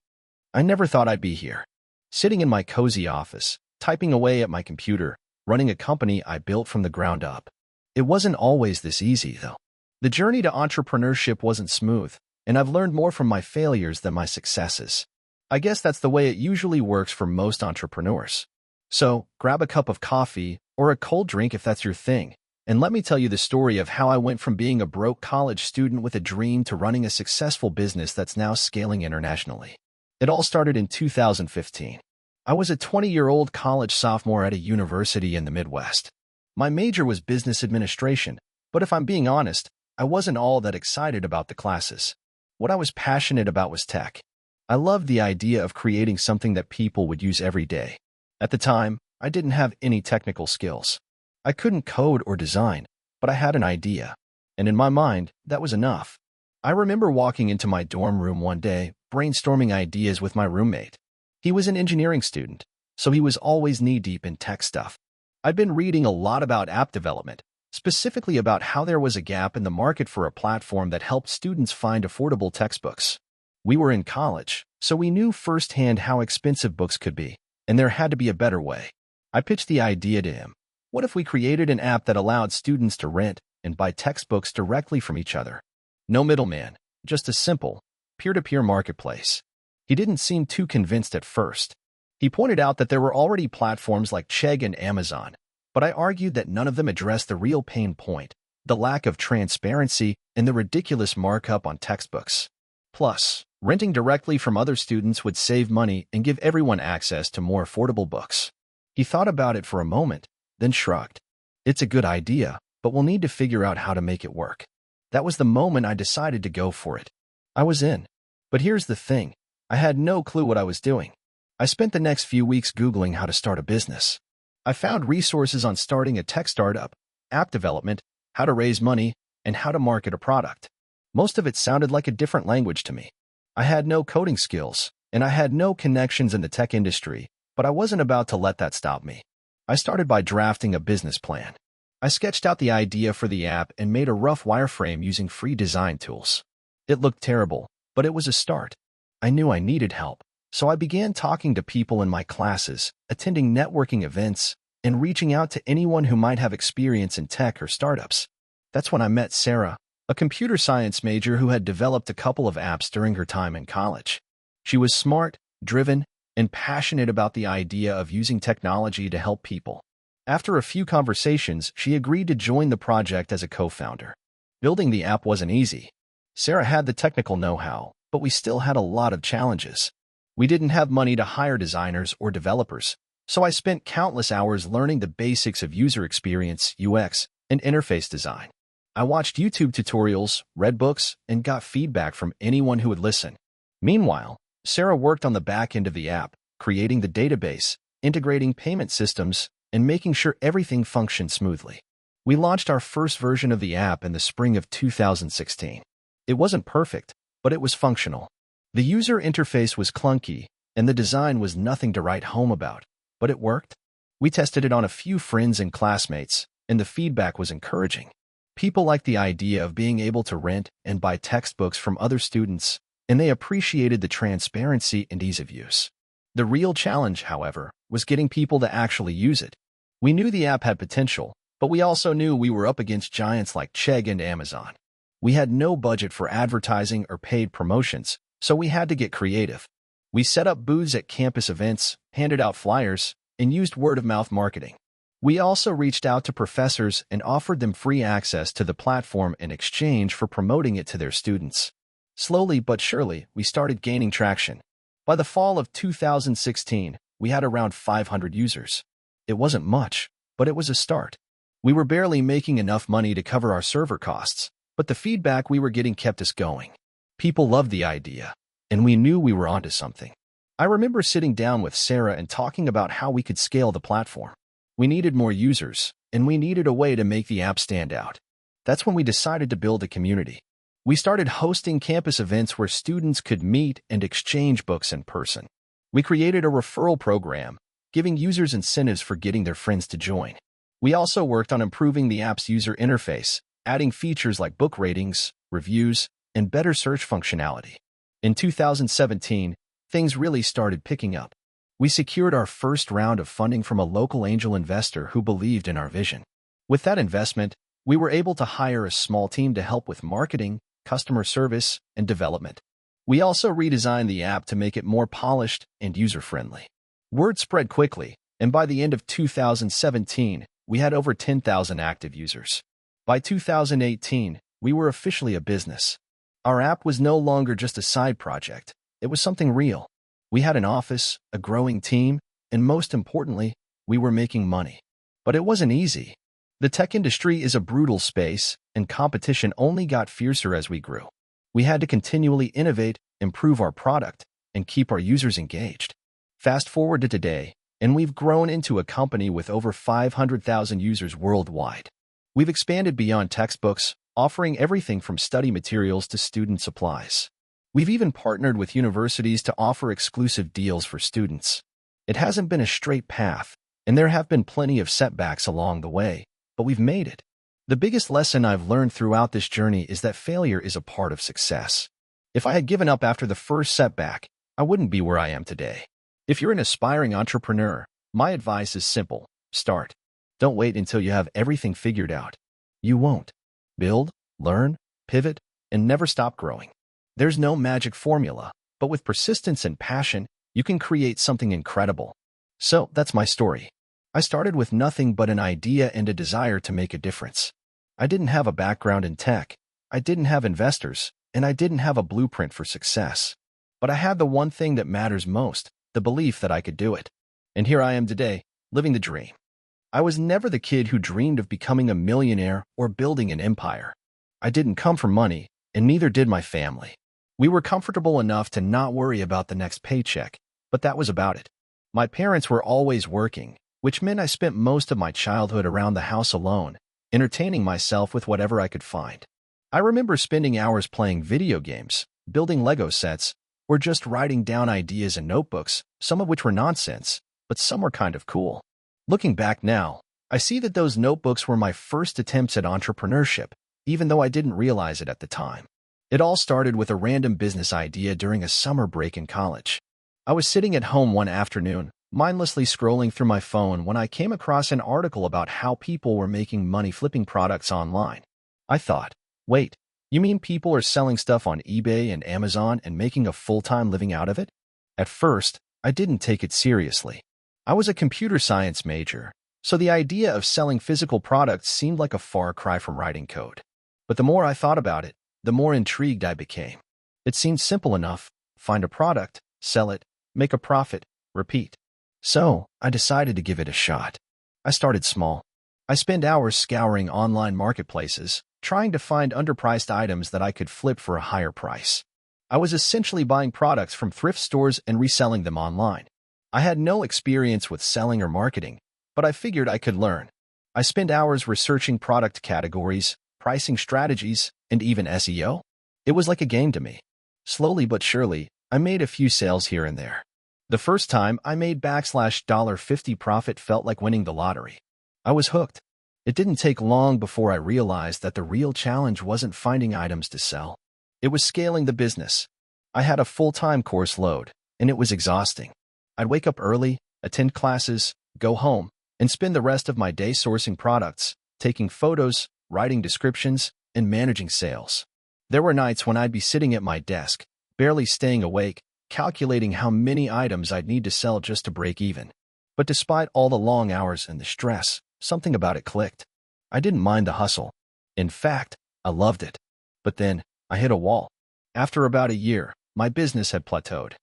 I never thought I'd be here, sitting in my cozy office, typing away at my computer, running a company I built from the ground up. It wasn't always this easy, though. The journey to entrepreneurship wasn't smooth, and I've learned more from my failures than my successes. I guess that's the way it usually works for most entrepreneurs. So, grab a cup of coffee or a cold drink if that's your thing, and let me tell you the story of how I went from being a broke college student with a dream to running a successful business that's now scaling internationally. It all started in 2015. I was a 20-year-old college sophomore at a university in the Midwest. My major was business administration, but if I'm being honest, I wasn't all that excited about the classes. What I was passionate about was tech. I loved the idea of creating something that people would use every day. At the time, I didn't have any technical skills. I couldn't code or design, but I had an idea. And in my mind, that was enough. I remember walking into my dorm room one day, brainstorming ideas with my roommate. He was an engineering student, so he was always knee-deep in tech stuff. I'd been reading a lot about app development, specifically about how there was a gap in the market for a platform that helped students find affordable textbooks. We were in college, so we knew firsthand how expensive books could be, and there had to be a better way. I pitched the idea to him. What if we created an app that allowed students to rent and buy textbooks directly from each other? No middleman, just a simple, peer-to-peer marketplace. He didn't seem too convinced at first. He pointed out that there were already platforms like Chegg and Amazon, but I argued that none of them addressed the real pain point, the lack of transparency and the ridiculous markup on textbooks. Plus, renting directly from other students would save money and give everyone access to more affordable books. He thought about it for a moment, then shrugged. It's a good idea, but we'll need to figure out how to make it work. That was the moment I decided to go for it. I was in. But here's the thing. I had no clue what I was doing. I spent the next few weeks Googling how to start a business. I found resources on starting a tech startup, app development, how to raise money, and how to market a product. Most of it sounded like a different language to me. I had no coding skills, and I had no connections in the tech industry, but I wasn't about to let that stop me. I started by drafting a business plan. I sketched out the idea for the app and made a rough wireframe using free design tools. It looked terrible, but it was a start. I knew I needed help, so I began talking to people in my classes, attending networking events, and reaching out to anyone who might have experience in tech or startups. That's when I met Sarah, a computer science major who had developed a couple of apps during her time in college. She was smart, driven, and passionate about the idea of using technology to help people. After a few conversations, she agreed to join the project as a co-founder. Building the app wasn't easy. Sarah had the technical know-how, but we still had a lot of challenges. We didn't have money to hire designers or developers, so I spent countless hours learning the basics of user experience, UX, and interface design. I watched YouTube tutorials, read books, and got feedback from anyone who would listen. Meanwhile, Sarah worked on the back end of the app, creating the database, integrating payment systems, and making sure everything functioned smoothly. We launched our first version of the app in the spring of 2016. It wasn't perfect, but it was functional. The user interface was clunky, and the design was nothing to write home about, but it worked. We tested it on a few friends and classmates, and the feedback was encouraging. People liked the idea of being able to rent and buy textbooks from other students, and they appreciated the transparency and ease of use. The real challenge, however, was getting people to actually use it. We knew the app had potential, but we also knew we were up against giants like Chegg and Amazon. We had no budget for advertising or paid promotions, so we had to get creative. We set up booths at campus events, handed out flyers, and used word-of-mouth marketing. We also reached out to professors and offered them free access to the platform in exchange for promoting it to their students. Slowly but surely, we started gaining traction. By the fall of 2016, we had around 500 users. It wasn't much, but it was a start. We were barely making enough money to cover our server costs, but the feedback we were getting kept us going. People loved the idea, and we knew we were onto something. I remember sitting down with Sarah and talking about how we could scale the platform. We needed more users, and we needed a way to make the app stand out. That's when we decided to build a community. We started hosting campus events where students could meet and exchange books in person. We created a referral program, giving users incentives for getting their friends to join. We also worked on improving the app's user interface, adding features like book ratings, reviews, and better search functionality. In 2017, things really started picking up. We secured our first round of funding from a local angel investor who believed in our vision. With that investment, we were able to hire a small team to help with marketing, customer service, and development. We also redesigned the app to make it more polished and user-friendly. Word spread quickly, and by the end of 2017, we had over 10,000 active users. By 2018, we were officially a business. Our app was no longer just a side project. It was something real. We had an office, a growing team, and most importantly, we were making money. But it wasn't easy. The tech industry is a brutal space, and competition only got fiercer as we grew. We had to continually innovate, improve our product, and keep our users engaged. Fast forward to today, and we've grown into a company with over 500,000 users worldwide. We've expanded beyond textbooks, offering everything from study materials to student supplies. We've even partnered with universities to offer exclusive deals for students. It hasn't been a straight path, and there have been plenty of setbacks along the way, but we've made it. The biggest lesson I've learned throughout this journey is that failure is a part of success. If I had given up after the first setback, I wouldn't be where I am today. If you're an aspiring entrepreneur, my advice is simple: start. Don't wait until you have everything figured out. You won't. Build, learn, pivot, and never stop growing. There's no magic formula, but with persistence and passion, you can create something incredible. So that's my story. I started with nothing but an idea and a desire to make a difference. I didn't have a background in tech, I didn't have investors, and I didn't have a blueprint for success. But I had the one thing that matters most, the belief that I could do it. And here I am today, living the dream. I was never the kid who dreamed of becoming a millionaire or building an empire. I didn't come from money, and neither did my family. We were comfortable enough to not worry about the next paycheck, but that was about it. My parents were always working, which meant I spent most of my childhood around the house alone, entertaining myself with whatever I could find. I remember spending hours playing video games, building Lego sets, or just writing down ideas in notebooks, some of which were nonsense, but some were kind of cool. Looking back now, I see that those notebooks were my first attempts at entrepreneurship, even though I didn't realize it at the time. It all started with a random business idea during a summer break in college. I was sitting at home one afternoon, mindlessly scrolling through my phone when I came across an article about how people were making money flipping products online. I thought, wait, you mean people are selling stuff on eBay and Amazon and making a full-time living out of it? At first, I didn't take it seriously. I was a computer science major, so the idea of selling physical products seemed like a far cry from writing code. But the more I thought about it, the more intrigued I became. It seemed simple enough: find a product, sell it, make a profit, repeat. So, I decided to give it a shot. I started small. I spent hours scouring online marketplaces, trying to find underpriced items that I could flip for a higher price. I was essentially buying products from thrift stores and reselling them online. I had no experience with selling or marketing, but I figured I could learn. I spent hours researching product categories, pricing strategies, and even SEO. It was like a game to me. Slowly but surely, I made a few sales here and there. The first time I made $50 profit felt like winning the lottery. I was hooked. It didn't take long before I realized that the real challenge wasn't finding items to sell. It was scaling the business. I had a full-time course load, and it was exhausting. I'd wake up early, attend classes, go home, and spend the rest of my day sourcing products, taking photos, writing descriptions, and managing sales. There were nights when I'd be sitting at my desk, barely staying awake, calculating how many items I'd need to sell just to break even. But despite all the long hours and the stress, something about it clicked. I didn't mind the hustle. In fact, I loved it. But then, I hit a wall. After about a year, my business had plateaued.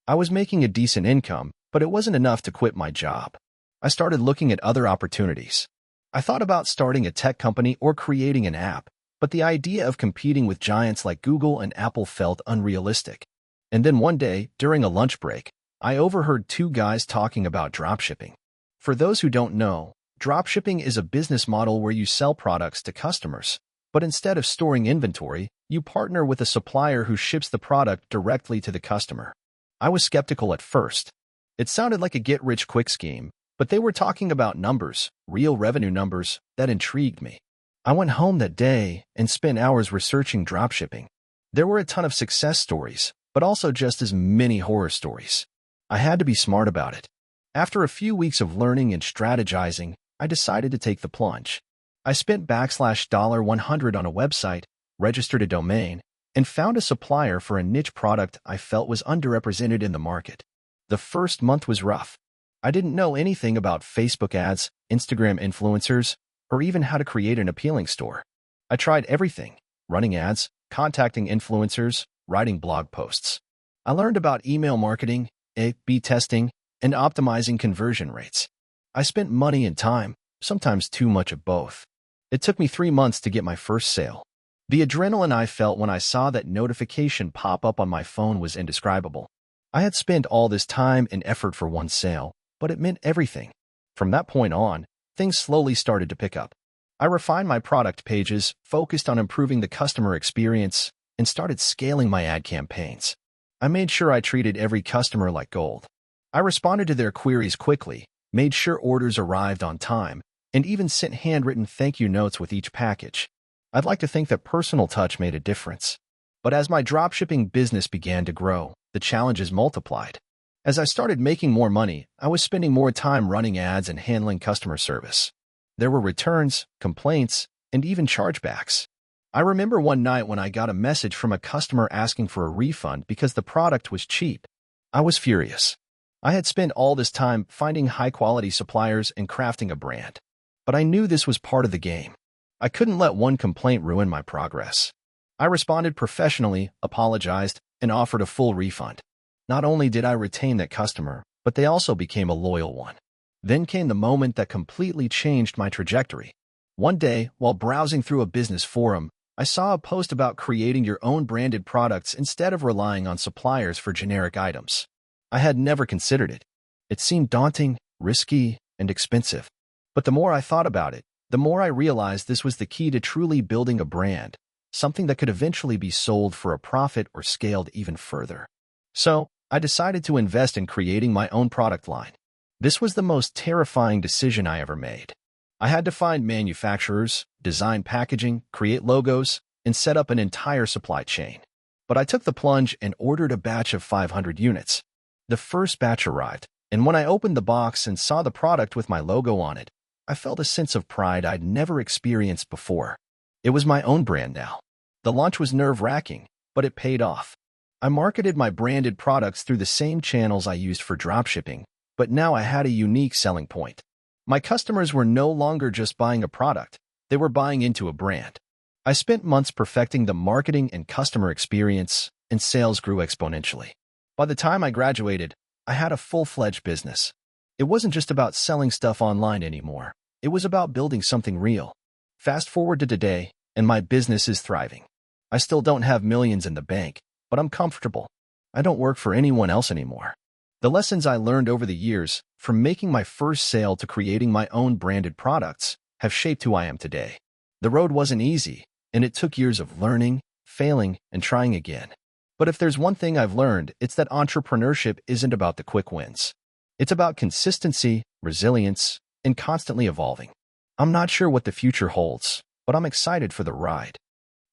I was making a decent income, but it wasn't enough to quit my job. I started looking at other opportunities. I thought about starting a tech company or creating an app, but the idea of competing with giants like Google and Apple felt unrealistic. And then one day, during a lunch break, I overheard two guys talking about dropshipping. For those who don't know, dropshipping is a business model where you sell products to customers, but instead of storing inventory, you partner with a supplier who ships the product directly to the customer. I was skeptical at first. It sounded like a get-rich-quick scheme, but they were talking about numbers, real revenue numbers, that intrigued me. I went home that day and spent hours researching dropshipping. There were a ton of success stories, but also just as many horror stories. I had to be smart about it. After a few weeks of learning and strategizing, I decided to take the plunge. I spent $100 on a website, registered a domain, and found a supplier for a niche product I felt was underrepresented in the market. The first month was rough. I didn't know anything about Facebook ads, Instagram influencers, or even how to create an appealing store. I tried everything: running ads, contacting influencers, writing blog posts. I learned about email marketing, A/B testing, and optimizing conversion rates. I spent money and time, sometimes too much of both. It took me 3 months to get my first sale. The adrenaline I felt when I saw that notification pop up on my phone was indescribable. I had spent all this time and effort for one sale, but it meant everything. From that point on, things slowly started to pick up. I refined my product pages, focused on improving the customer experience, and started scaling my ad campaigns. I made sure I treated every customer like gold. I responded to their queries quickly, made sure orders arrived on time, and even sent handwritten thank you notes with each package. I'd like to think that personal touch made a difference. But as my dropshipping business began to grow, the challenges multiplied. As I started making more money, I was spending more time running ads and handling customer service. There were returns, complaints, and even chargebacks. I remember one night when I got a message from a customer asking for a refund because the product was cheap. I was furious. I had spent all this time finding high-quality suppliers and crafting a brand. But I knew this was part of the game. I couldn't let one complaint ruin my progress. I responded professionally, apologized, and offered a full refund. Not only did I retain that customer, but they also became a loyal one. Then came the moment that completely changed my trajectory. One day, while browsing through a business forum, I saw a post about creating your own branded products instead of relying on suppliers for generic items. I had never considered it. It seemed daunting, risky, and expensive. But the more I thought about it, The more I realized this was the key to truly building a brand, something that could eventually be sold for a profit or scaled even further. So, I decided to invest in creating my own product line. This was the most terrifying decision I ever made. I had to find manufacturers, design packaging, create logos, and set up an entire supply chain. But I took the plunge and ordered a batch of 500 units. The first batch arrived, and when I opened the box and saw the product with my logo on it, I felt a sense of pride I'd never experienced before. It was my own brand now. The launch was nerve-wracking, but it paid off. I marketed my branded products through the same channels I used for dropshipping, but now I had a unique selling point. My customers were no longer just buying a product, they were buying into a brand. I spent months perfecting the marketing and customer experience, and sales grew exponentially. By the time I graduated, I had a full-fledged business. It wasn't just about selling stuff online anymore. It was about building something real. Fast forward to today, and my business is thriving. I still don't have millions in the bank, but I'm comfortable. I don't work for anyone else anymore. The lessons I learned over the years, from making my first sale to creating my own branded products, have shaped who I am today. The road wasn't easy, and it took years of learning, failing, and trying again. But if there's one thing I've learned, it's that entrepreneurship isn't about the quick wins. It's about consistency, resilience, and constantly evolving. I'm not sure what the future holds, but I'm excited for the ride.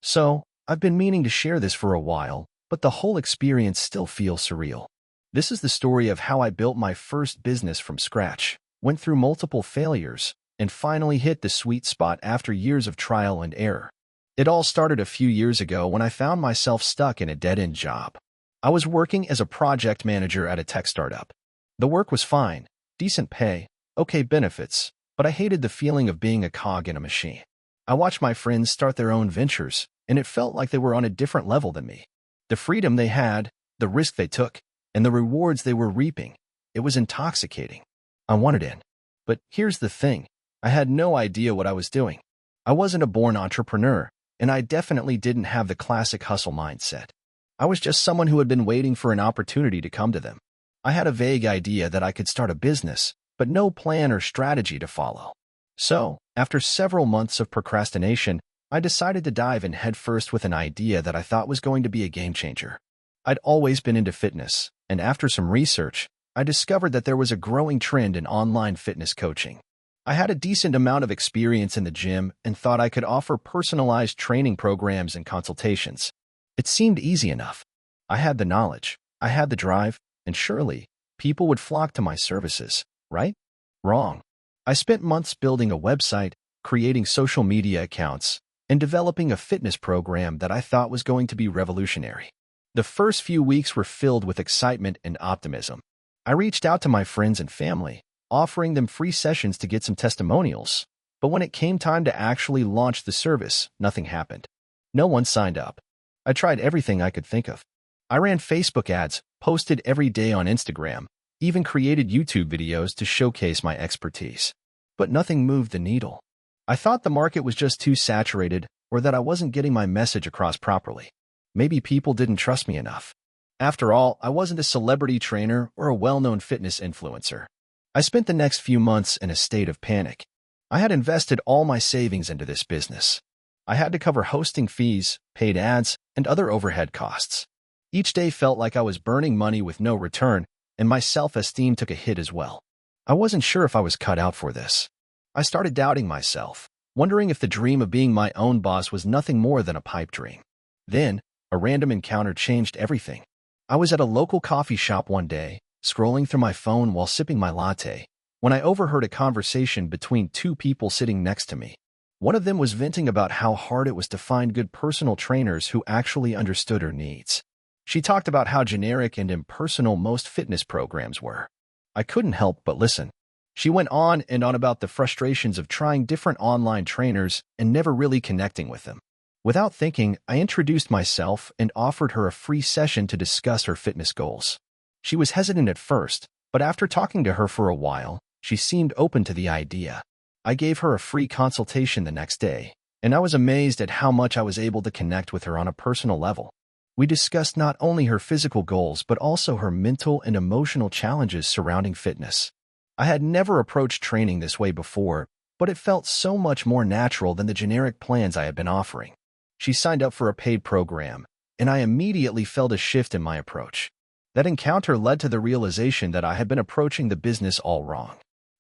So, I've been meaning to share this for a while, but the whole experience still feels surreal. This is the story of how I built my first business from scratch, went through multiple failures, and finally hit the sweet spot after years of trial and error. It all started a few years ago when I found myself stuck in a dead-end job. I was working as a project manager at a tech startup. The work was fine, decent pay, okay benefits, but I hated the feeling of being a cog in a machine. I watched my friends start their own ventures, and it felt like they were on a different level than me. The freedom they had, the risk they took, and the rewards they were reaping, it was intoxicating. I wanted in. But here's the thing, I had no idea what I was doing. I wasn't a born entrepreneur, and I definitely didn't have the classic hustle mindset. I was just someone who had been waiting for an opportunity to come to them. I had a vague idea that I could start a business, but no plan or strategy to follow. So, after several months of procrastination, I decided to dive in headfirst with an idea that I thought was going to be a game changer. I'd always been into fitness, and after some research, I discovered that there was a growing trend in online fitness coaching. I had a decent amount of experience in the gym and thought I could offer personalized training programs and consultations. It seemed easy enough. I had the knowledge, I had the drive, and surely, people would flock to my services, right? Wrong. I spent months building a website, creating social media accounts, and developing a fitness program that I thought was going to be revolutionary. The first few weeks were filled with excitement and optimism. I reached out to my friends and family, offering them free sessions to get some testimonials. But when it came time to actually launch the service, nothing happened. No one signed up. I tried everything I could think of. I ran Facebook ads, posted every day on Instagram, even created YouTube videos to showcase my expertise. But nothing moved the needle. I thought the market was just too saturated or that I wasn't getting my message across properly. Maybe people didn't trust me enough. After all, I wasn't a celebrity trainer or a well-known fitness influencer. I spent the next few months in a state of panic. I had invested all my savings into this business. I had to cover hosting fees, paid ads, and other overhead costs. Each day felt like I was burning money with no return, and my self-esteem took a hit as well. I wasn't sure if I was cut out for this. I started doubting myself, wondering if the dream of being my own boss was nothing more than a pipe dream. Then, a random encounter changed everything. I was at a local coffee shop one day, scrolling through my phone while sipping my latte, when I overheard a conversation between two people sitting next to me. One of them was venting about how hard it was to find good personal trainers who actually understood her needs. She talked about how generic and impersonal most fitness programs were. I couldn't help but listen. She went on and on about the frustrations of trying different online trainers and never really connecting with them. Without thinking, I introduced myself and offered her a free session to discuss her fitness goals. She was hesitant at first, but after talking to her for a while, she seemed open to the idea. I gave her a free consultation the next day, and I was amazed at how much I was able to connect with her on a personal level. We discussed not only her physical goals but also her mental and emotional challenges surrounding fitness. I had never approached training this way before, but it felt so much more natural than the generic plans I had been offering. She signed up for a paid program, and I immediately felt a shift in my approach. That encounter led to the realization that I had been approaching the business all wrong.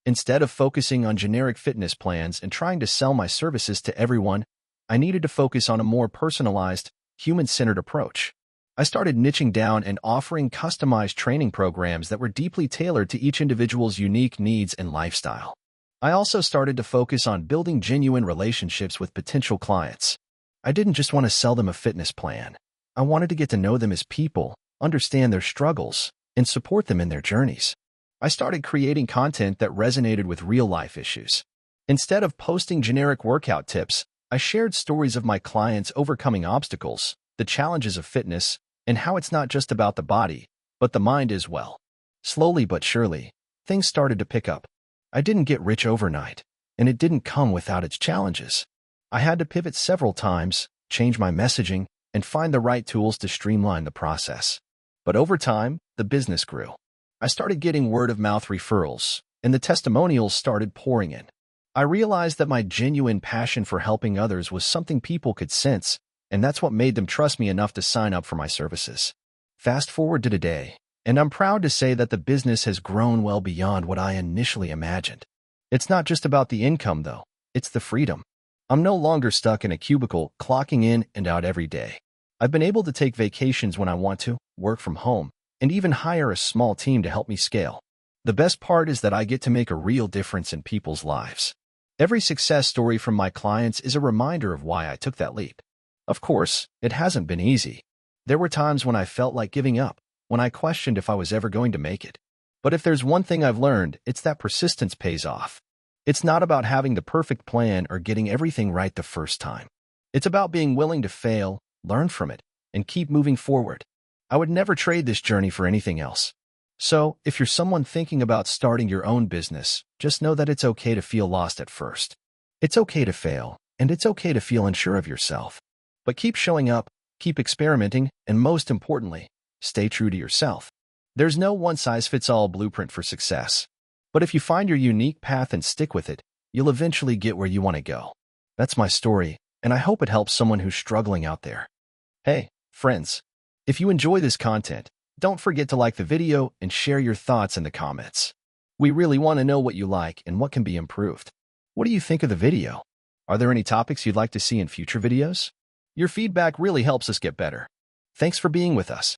Instead of focusing on generic fitness plans and trying to sell my services to everyone, I needed to focus on a more personalized, human-centered approach. I started niching down and offering customized training programs that were deeply tailored to each individual's unique needs and lifestyle. I also started to focus on building genuine relationships with potential clients. I didn't just want to sell them a fitness plan. I wanted to get to know them as people, understand their struggles, and support them in their journeys. I started creating content that resonated with real-life issues. Instead of posting generic workout tips, I shared stories of my clients overcoming obstacles, the challenges of fitness, and how it's not just about the body, but the mind as well. Slowly but surely, things started to pick up. I didn't get rich overnight, and it didn't come without its challenges. I had to pivot several times, change my messaging, and find the right tools to streamline the process. But over time, the business grew. I started getting word-of-mouth referrals, and the testimonials started pouring in. I realized that my genuine passion for helping others was something people could sense, and that's what made them trust me enough to sign up for my services. Fast forward to today, and I'm proud to say that the business has grown well beyond what I initially imagined. It's not just about the income, though. It's the freedom. I'm no longer stuck in a cubicle, clocking in and out every day. I've been able to take vacations when I want to, work from home, and even hire a small team to help me scale. The best part is that I get to make a real difference in people's lives. Every success story from my clients is a reminder of why I took that leap. Of course, it hasn't been easy. There were times when I felt like giving up, when I questioned if I was ever going to make it. But if there's one thing I've learned, it's that persistence pays off. It's not about having the perfect plan or getting everything right the first time. It's about being willing to fail, learn from it, and keep moving forward. I would never trade this journey for anything else. So, if you're someone thinking about starting your own business, just know that it's okay to feel lost at first. It's okay to fail, and it's okay to feel unsure of yourself. But keep showing up, keep experimenting, and most importantly, stay true to yourself. There's no one-size-fits-all blueprint for success. But if you find your unique path and stick with it, you'll eventually get where you want to go. That's my story, and I hope it helps someone who's struggling out there. Hey, friends, if you enjoy this content, don't forget to like the video and share your thoughts in the comments. We really want to know what you like and what can be improved. What do you think of the video? Are there any topics you'd like to see in future videos? Your feedback really helps us get better. Thanks for being with us.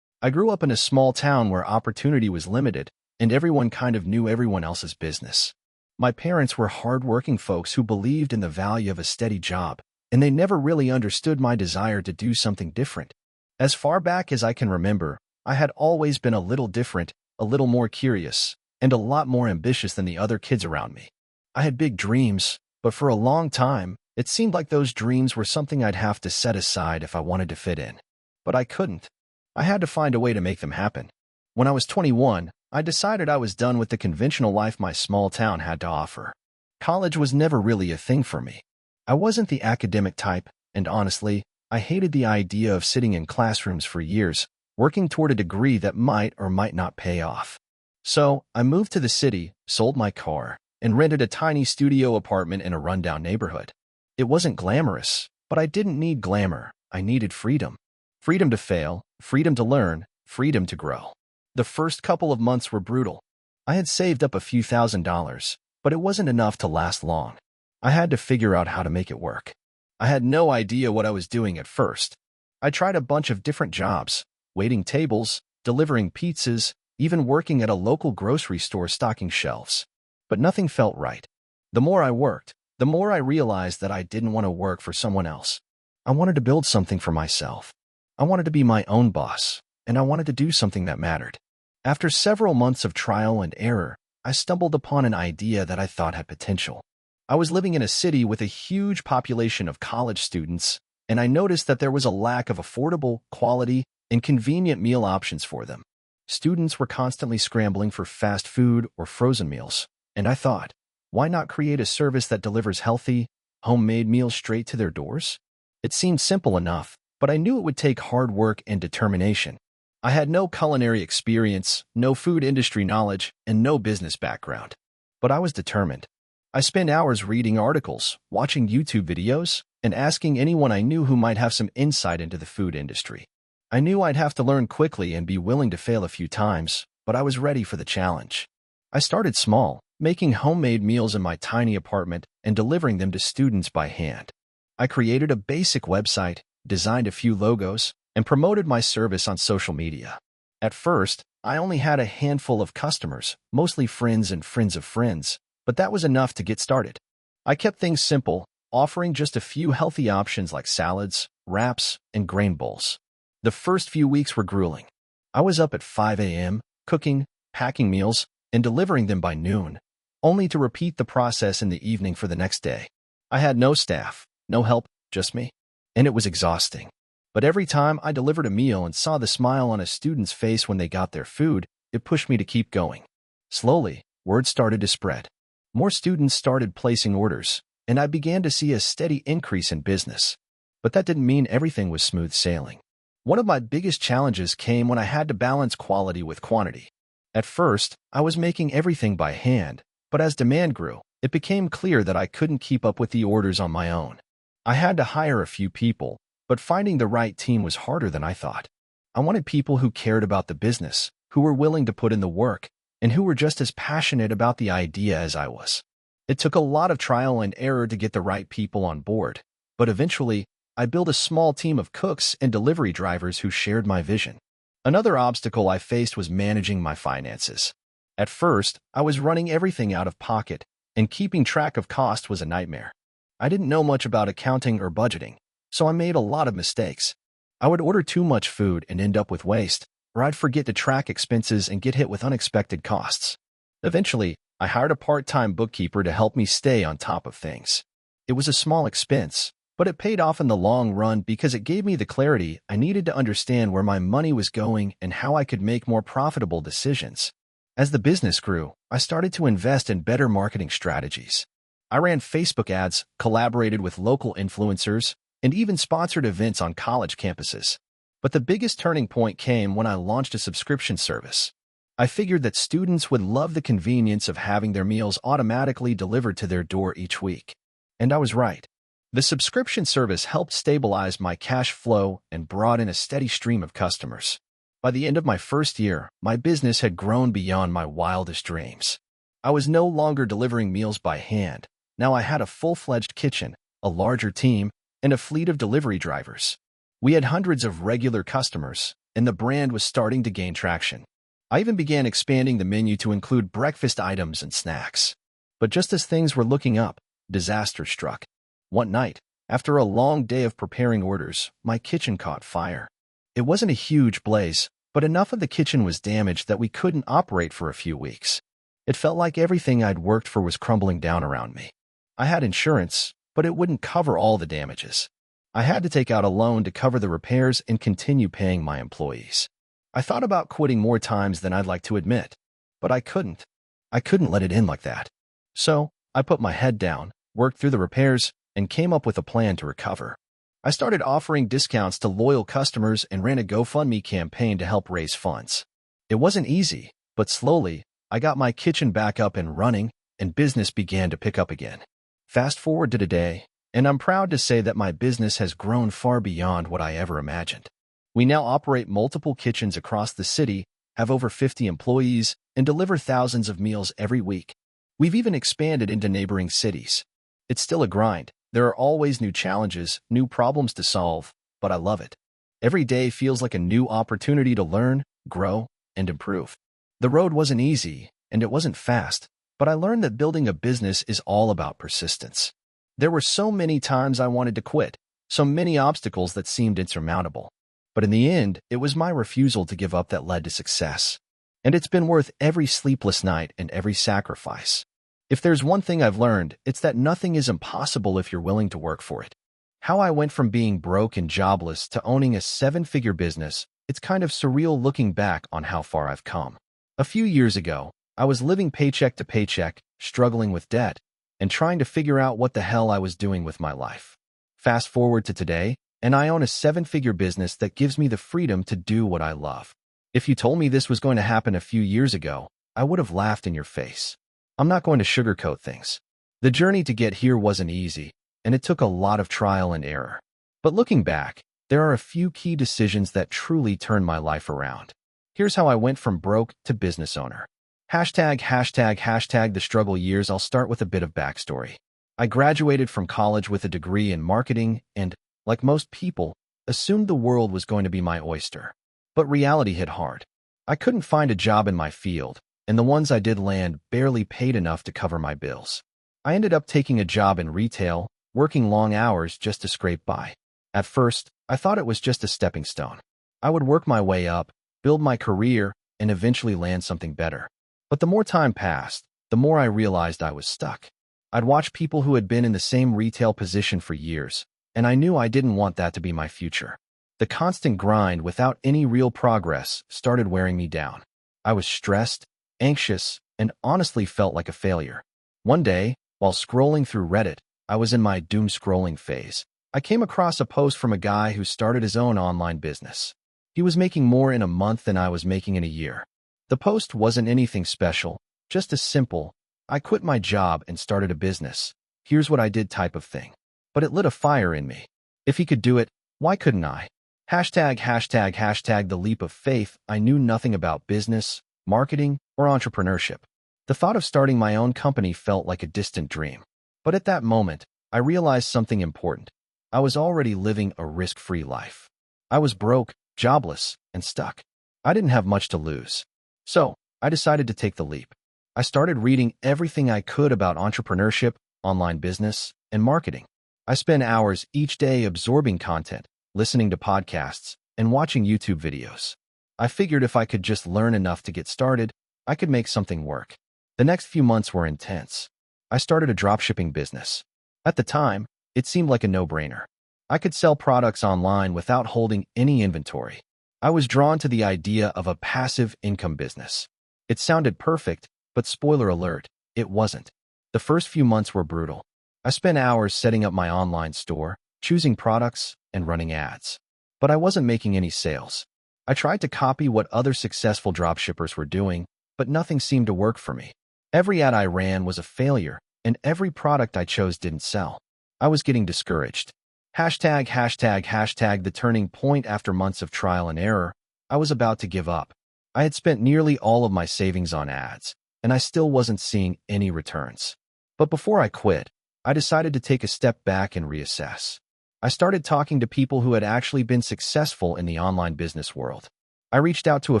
I grew up in a small town where opportunity was limited, and everyone kind of knew everyone else's business. My parents were hard-working folks who believed in the value of a steady job, and they never really understood my desire to do something different. As far back as I can remember, I had always been a little different, a little more curious, and a lot more ambitious than the other kids around me. I had big dreams, but for a long time, it seemed like those dreams were something I'd have to set aside if I wanted to fit in. But I couldn't. I had to find a way to make them happen. When I was 21, I decided I was done with the conventional life my small town had to offer. College was never really a thing for me. I wasn't the academic type, and honestly, I hated the idea of sitting in classrooms for years, working toward a degree that might or might not pay off. So, I moved to the city, sold my car, and rented a tiny studio apartment in a rundown neighborhood. It wasn't glamorous, but I didn't need glamour. I needed freedom. Freedom to fail, freedom to learn, freedom to grow. The first couple of months were brutal. I had saved up a few $1,000s, but it wasn't enough to last long. I had to figure out how to make it work. I had no idea what I was doing at first. I tried a bunch of different jobs, waiting tables, delivering pizzas, even working at a local grocery store stocking shelves. But nothing felt right. The more I worked, the more I realized that I didn't want to work for someone else. I wanted to build something for myself. I wanted to be my own boss, and I wanted to do something that mattered. After several months of trial and error, I stumbled upon an idea that I thought had potential. I was living in a city with a huge population of college students, and I noticed that there was a lack of affordable, quality, and convenient meal options for them. Students were constantly scrambling for fast food or frozen meals, and I thought, why not create a service that delivers healthy, homemade meals straight to their doors? It seemed simple enough, but I knew it would take hard work and determination. I had no culinary experience, no food industry knowledge, and no business background. But I was determined. I spent hours reading articles, watching YouTube videos, and asking anyone I knew who might have some insight into the food industry. I knew I'd have to learn quickly and be willing to fail a few times, but I was ready for the challenge. I started small, making homemade meals in my tiny apartment and delivering them to students by hand. I created a basic website, designed a few logos, and promoted my service on social media. At first, I only had a handful of customers, mostly friends and friends of friends, but that was enough to get started. I kept things simple, offering just a few healthy options like salads, wraps, and grain bowls. The first few weeks were grueling. I was up at 5 a.m., cooking, packing meals, and delivering them by noon, only to repeat the process in the evening for the next day. I had no staff, no help, just me. And it was exhausting. But every time I delivered a meal and saw the smile on a student's face when they got their food, it pushed me to keep going. Slowly, word started to spread. More students started placing orders, and I began to see a steady increase in business. But that didn't mean everything was smooth sailing. One of my biggest challenges came when I had to balance quality with quantity. At first, I was making everything by hand, but as demand grew, it became clear that I couldn't keep up with the orders on my own. I had to hire a few people, but finding the right team was harder than I thought. I wanted people who cared about the business, who were willing to put in the work, and who were just as passionate about the idea as I was. It took a lot of trial and error to get the right people on board, but eventually, I built a small team of cooks and delivery drivers who shared my vision. Another obstacle I faced was managing my finances. At first, I was running everything out of pocket, and keeping track of cost was a nightmare. I didn't know much about accounting or budgeting, so I made a lot of mistakes. I would order too much food and end up with waste, or I'd forget to track expenses and get hit with unexpected costs. Eventually, I hired a part-time bookkeeper to help me stay on top of things. It was a small expense, but it paid off in the long run because it gave me the clarity I needed to understand where my money was going and how I could make more profitable decisions. As the business grew, I started to invest in better marketing strategies. I ran Facebook ads, collaborated with local influencers, and even sponsored events on college campuses. But the biggest turning point came when I launched a subscription service. I figured that students would love the convenience of having their meals automatically delivered to their door each week. And I was right. The subscription service helped stabilize my cash flow and brought in a steady stream of customers. By the end of my first year, my business had grown beyond my wildest dreams. I was no longer delivering meals by hand. Now I had a full-fledged kitchen, a larger team, and a fleet of delivery drivers. We had hundreds of regular customers, and the brand was starting to gain traction. I even began expanding the menu to include breakfast items and snacks. But just as things were looking up, disaster struck. One night, after a long day of preparing orders, my kitchen caught fire. It wasn't a huge blaze, but enough of the kitchen was damaged that we couldn't operate for a few weeks. It felt like everything I'd worked for was crumbling down around me. I had insurance, but it wouldn't cover all the damages. I had to take out a loan to cover the repairs and continue paying my employees. I thought about quitting more times than I'd like to admit, but I couldn't. I couldn't let it end like that. So, I put my head down, worked through the repairs, and came up with a plan to recover. I started offering discounts to loyal customers and ran a GoFundMe campaign to help raise funds. It wasn't easy, but slowly, I got my kitchen back up and running, and business began to pick up again. Fast forward to today, and I'm proud to say that my business has grown far beyond what I ever imagined. We now operate multiple kitchens across the city, have over 50 employees, and deliver thousands of meals every week. We've even expanded into neighboring cities. It's still a grind. There are always new challenges, new problems to solve, but I love it. Every day feels like a new opportunity to learn, grow, and improve. The road wasn't easy, and it wasn't fast, but I learned that building a business is all about persistence. There were so many times I wanted to quit, so many obstacles that seemed insurmountable. But in the end, it was my refusal to give up that led to success. And it's been worth every sleepless night and every sacrifice. If there's one thing I've learned, it's that nothing is impossible if you're willing to work for it. How I went from being broke and jobless to owning a 7-figure business, it's kind of surreal looking back on how far I've come. A few years ago, I was living paycheck to paycheck, struggling with debt, and trying to figure out what the hell I was doing with my life. Fast forward to today, and I own a 7-figure business that gives me the freedom to do what I love. If you told me this was going to happen a few years ago, I would have laughed in your face. I'm not going to sugarcoat things. The journey to get here wasn't easy, and it took a lot of trial and error. But looking back, there are a few key decisions that truly turned my life around. Here's how I went from broke to business owner. ####the struggle years. I'll start with a bit of backstory. I graduated from college with a degree in marketing and, like most people, assumed the world was going to be my oyster. But reality hit hard. I couldn't find a job in my field, and the ones I did land barely paid enough to cover my bills. I ended up taking a job in retail, working long hours just to scrape by. At first, I thought it was just a stepping stone. I would work my way up, build my career, and eventually land something better. But the more time passed, the more I realized I was stuck. I'd watch people who had been in the same retail position for years, and I knew I didn't want that to be my future. The constant grind without any real progress started wearing me down. I was stressed, anxious, and honestly felt like a failure. One day, while scrolling through Reddit, I was in my doom scrolling phase. I came across a post from a guy who started his own online business. He was making more in a month than I was making in a year. The post wasn't anything special, just a simple, "I quit my job and started a business. Here's what I did" type of thing. But it lit a fire in me. If he could do it, why couldn't I? ####the leap of faith. I knew nothing about business, marketing, or entrepreneurship. The thought of starting my own company felt like a distant dream. But at that moment, I realized something important. I was already living a risk-free life. I was broke, jobless, and stuck. I didn't have much to lose. So, I decided to take the leap. I started reading everything I could about entrepreneurship, online business, and marketing. I spent hours each day absorbing content, listening to podcasts, and watching YouTube videos. I figured if I could just learn enough to get started, I could make something work. The next few months were intense. I started a dropshipping business. At the time, it seemed like a no-brainer. I could sell products online without holding any inventory. I was drawn to the idea of a passive income business. It sounded perfect, but spoiler alert, it wasn't. The first few months were brutal. I spent hours setting up my online store, choosing products, and running ads. But I wasn't making any sales. I tried to copy what other successful dropshippers were doing, but nothing seemed to work for me. Every ad I ran was a failure, and every product I chose didn't sell. I was getting discouraged. ###the turning point. After months of trial and error, I was about to give up. I had spent nearly all of my savings on ads, and I still wasn't seeing any returns. But before I quit, I decided to take a step back and reassess. I started talking to people who had actually been successful in the online business world. I reached out to a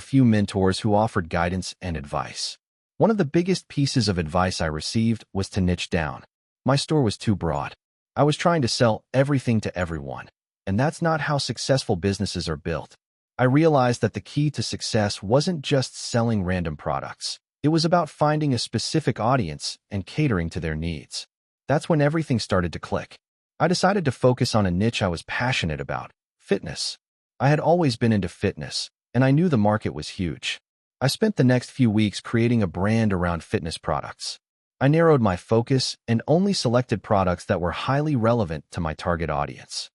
few mentors who offered guidance and advice. One of the biggest pieces of advice I received was to niche down. My store was too broad. I was trying to sell everything to everyone, and that's not how successful businesses are built. I realized that the key to success wasn't just selling random products. It was about finding a specific audience and catering to their needs. That's when everything started to click. I decided to focus on a niche I was passionate about: fitness. I had always been into fitness, and I knew the market was huge. I spent the next few weeks creating a brand around fitness products. I narrowed my focus and only selected products that were highly relevant to my target audience.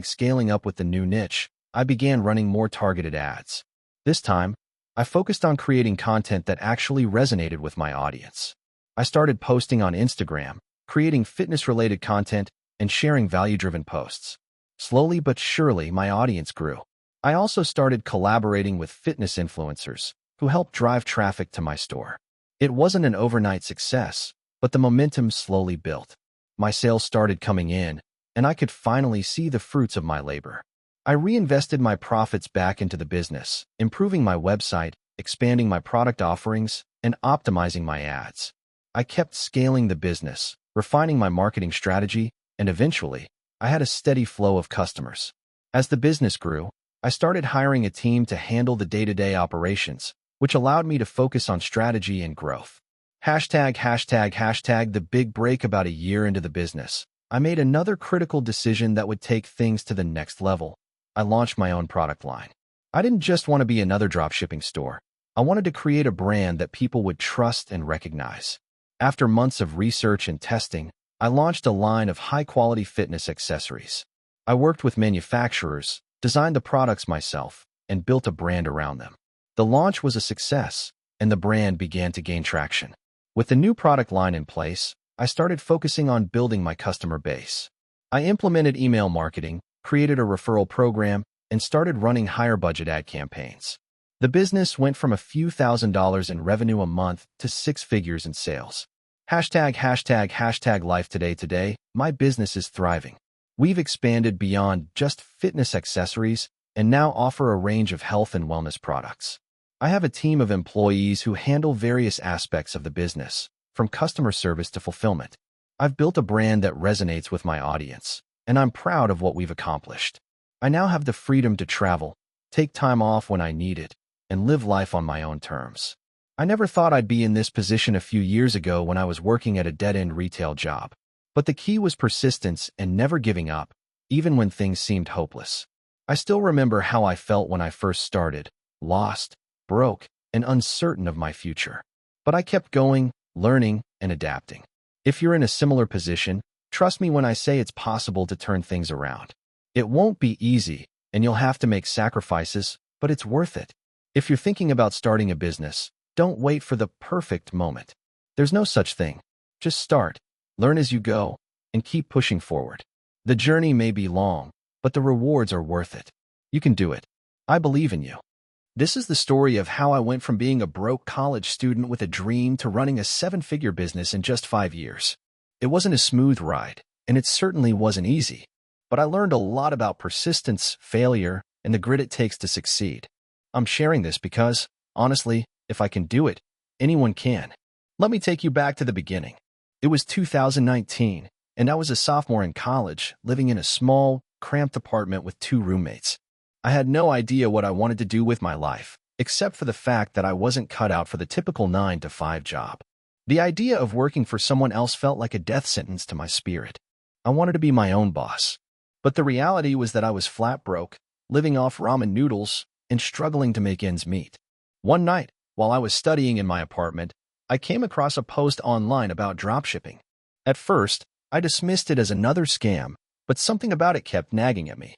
Scaling up with the new niche, I began running more targeted ads. This time, I focused on creating content that actually resonated with my audience. I started posting on Instagram, creating fitness-related content, and sharing value-driven posts. Slowly but surely, my audience grew. I also started collaborating with fitness influencers who helped drive traffic to my store. It wasn't an overnight success, but the momentum slowly built. My sales started coming in, and I could finally see the fruits of my labor. I reinvested my profits back into the business, improving my website, expanding my product offerings, and optimizing my ads. I kept scaling the business, refining my marketing strategy, and eventually, I had a steady flow of customers. As the business grew, I started hiring a team to handle the day-to-day operations, which allowed me to focus on strategy and growth. The big break. About a year into the business, I made another critical decision that would take things to the next level. I launched my own product line. I didn't just want to be another dropshipping store. I wanted to create a brand that people would trust and recognize. After months of research and testing, I launched a line of high-quality fitness accessories. I worked with manufacturers, designed the products myself, and built a brand around them. The launch was a success, and the brand began to gain traction. With the new product line in place, I started focusing on building my customer base. I implemented email marketing, created a referral program, and started running higher budget ad campaigns. The business went from a few $1,000s in revenue a month to 6 figures in sales. Hashtag life today, my business is thriving. We've expanded beyond just fitness accessories and now offer a range of health and wellness products. I have a team of employees who handle various aspects of the business, from customer service to fulfillment. I've built a brand that resonates with my audience, and I'm proud of what we've accomplished. I now have the freedom to travel, take time off when I need it, and live life on my own terms. I never thought I'd be in this position a few years ago when I was working at a dead-end retail job. But the key was persistence and never giving up, even when things seemed hopeless. I still remember how I felt when I first started, lost, broke, and uncertain of my future. But I kept going, learning, and adapting. If you're in a similar position, trust me when I say it's possible to turn things around. It won't be easy, and you'll have to make sacrifices, but it's worth it. If you're thinking about starting a business, don't wait for the perfect moment. There's no such thing. Just start, learn as you go, and keep pushing forward. The journey may be long, but the rewards are worth it. You can do it. I believe in you. This is the story of how I went from being a broke college student with a dream to running a 7-figure business in just 5 years. It wasn't a smooth ride, and it certainly wasn't easy. But I learned a lot about persistence, failure, and the grit it takes to succeed. I'm sharing this because, honestly, if I can do it, anyone can. Let me take you back to the beginning. It was 2019, and I was a sophomore in college, living in a small, cramped apartment with 2 roommates. I had no idea what I wanted to do with my life, except for the fact that I wasn't cut out for the typical 9-to-5 job. The idea of working for someone else felt like a death sentence to my spirit. I wanted to be my own boss. But the reality was that I was flat broke, living off ramen noodles, and struggling to make ends meet. One night, while I was studying in my apartment, I came across a post online about dropshipping. At first, I dismissed it as another scam, but something about it kept nagging at me.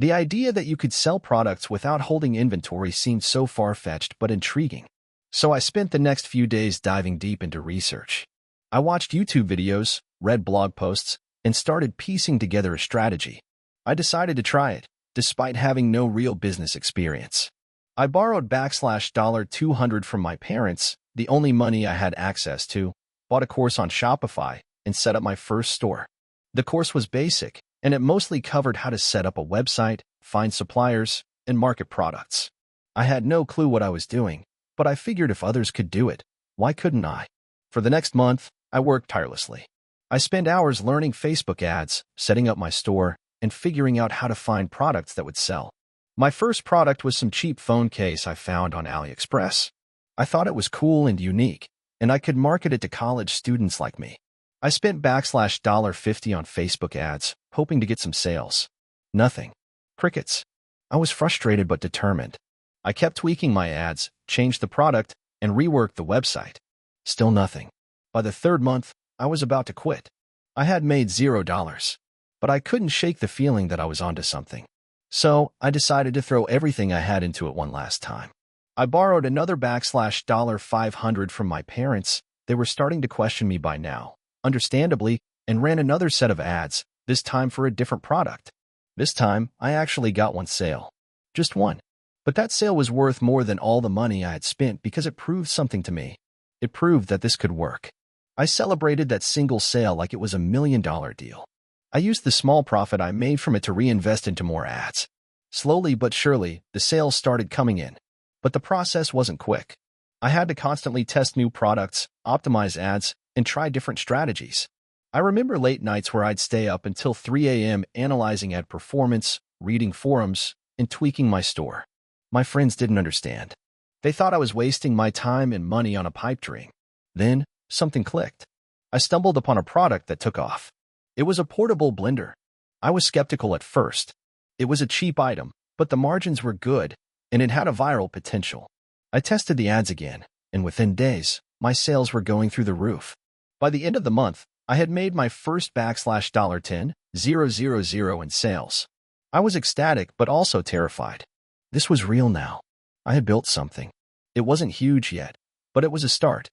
The idea that you could sell products without holding inventory seemed so far-fetched but intriguing. So I spent the next few days diving deep into research. I watched YouTube videos, read blog posts, and started piecing together a strategy. I decided to try it, despite having no real business experience. I borrowed $200 from my parents, the only money I had access to, bought a course on Shopify, and set up my first store. The course was basic, and it mostly covered how to set up a website, find suppliers, and market products. I had no clue what I was doing, but I figured if others could do it, why couldn't I? For the next month, I worked tirelessly. I spent hours learning Facebook ads, setting up my store, and figuring out how to find products that would sell. My first product was some cheap phone case I found on AliExpress. I thought it was cool and unique, and I could market it to college students like me. I spent $50 on Facebook ads, hoping to get some sales. Nothing. Crickets. I was frustrated but determined. I kept tweaking my ads, changed the product, and reworked the website. Still nothing. By the 3rd month, I was about to quit. I had made $0, but I couldn't shake the feeling that I was onto something. So I decided to throw everything I had into it one last time. I borrowed another $500 from my parents. They were starting to question me by now, understandably, and ran another set of ads, this time for a different product. This time, I actually got one sale. Just one. But that sale was worth more than all the money I had spent because it proved something to me. It proved that this could work. I celebrated that single sale like it was a $1 million deal. I used the small profit I made from it to reinvest into more ads. Slowly but surely, the sales started coming in. But the process wasn't quick. I had to constantly test new products, optimize ads, and try different strategies. I remember late nights where I'd stay up until 3 a.m. analyzing ad performance, reading forums, and tweaking my store. My friends didn't understand. They thought I was wasting my time and money on a pipe dream. Then, something clicked. I stumbled upon a product that took off. It was a portable blender. I was skeptical at first. It was a cheap item, but the margins were good, and it had a viral potential. I tested the ads again, and within days, my sales were going through the roof. By the end of the month, I had made my first $10,000 in sales. I was ecstatic but also terrified. This was real now. I had built something. It wasn't huge yet, but it was a start.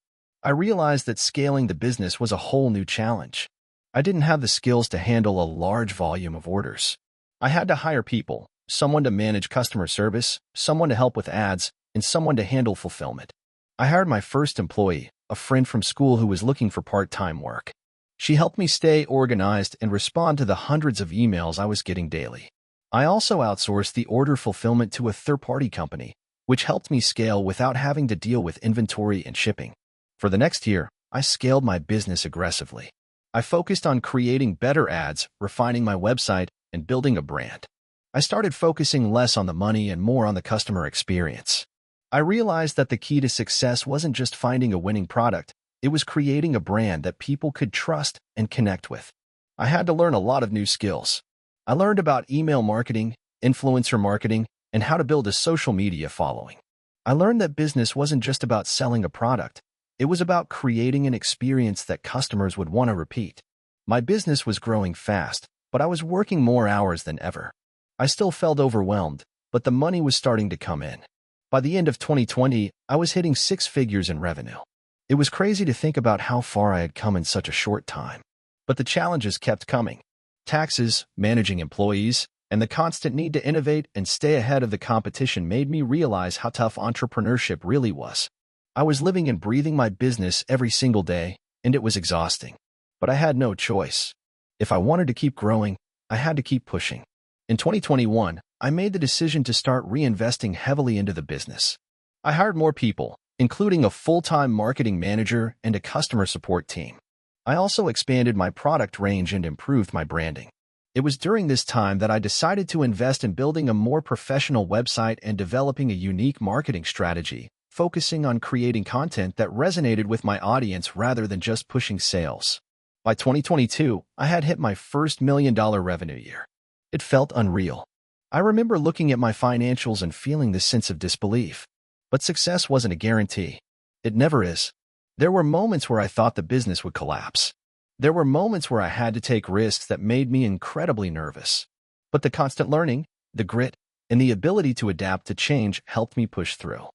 I realized that scaling the business was a whole new challenge. I didn't have the skills to handle a large volume of orders. I had to hire people, someone to manage customer service, someone to help with ads, and someone to handle fulfillment. I hired my first employee, a friend from school who was looking for part-time work. She helped me stay organized and respond to the hundreds of emails I was getting daily. I also outsourced the order fulfillment to a third-party company, which helped me scale without having to deal with inventory and shipping. For the next year, I scaled my business aggressively. I focused on creating better ads, refining my website, and building a brand. I started focusing less on the money and more on the customer experience. I realized that the key to success wasn't just finding a winning product, it was creating a brand that people could trust and connect with. I had to learn a lot of new skills. I learned about email marketing, influencer marketing, and how to build a social media following. I learned that business wasn't just about selling a product. It was about creating an experience that customers would want to repeat. My business was growing fast, but I was working more hours than ever. I still felt overwhelmed, but the money was starting to come in. By the end of 2020, I was hitting 6 figures in revenue. It was crazy to think about how far I had come in such a short time. But the challenges kept coming. Taxes, managing employees, and the constant need to innovate and stay ahead of the competition made me realize how tough entrepreneurship really was. I was living and breathing my business every single day, and it was exhausting. But I had no choice. If I wanted to keep growing, I had to keep pushing. In 2021, I made the decision to start reinvesting heavily into the business. I hired more people, including a full-time marketing manager and a customer support team. I also expanded my product range and improved my branding. It was during this time that I decided to invest in building a more professional website and developing a unique marketing strategy, focusing on creating content that resonated with my audience rather than just pushing sales. By 2022, I had hit my first $1 million revenue year. It felt unreal. I remember looking at my financials and feeling this sense of disbelief. But success wasn't a guarantee. It never is. There were moments where I thought the business would collapse. There were moments where I had to take risks that made me incredibly nervous. But the constant learning, the grit, and the ability to adapt to change helped me push through.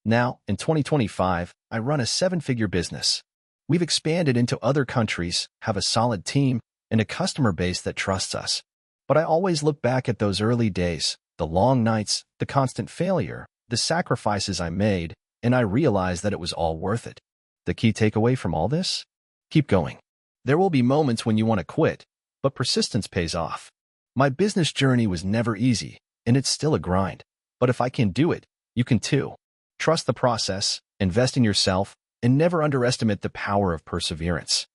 Now, in 2025, I run a 7-figure business. We've expanded into other countries, have a solid team, and a customer base that trusts us. But I always look back at those early days, the long nights, the constant failure, the sacrifices I made, and I realize that it was all worth it. The key takeaway from all this? Keep going. There will be moments when you want to quit, but persistence pays off. My business journey was never easy, and it's still a grind. But if I can do it, you can too. Trust the process, invest in yourself, and never underestimate the power of perseverance.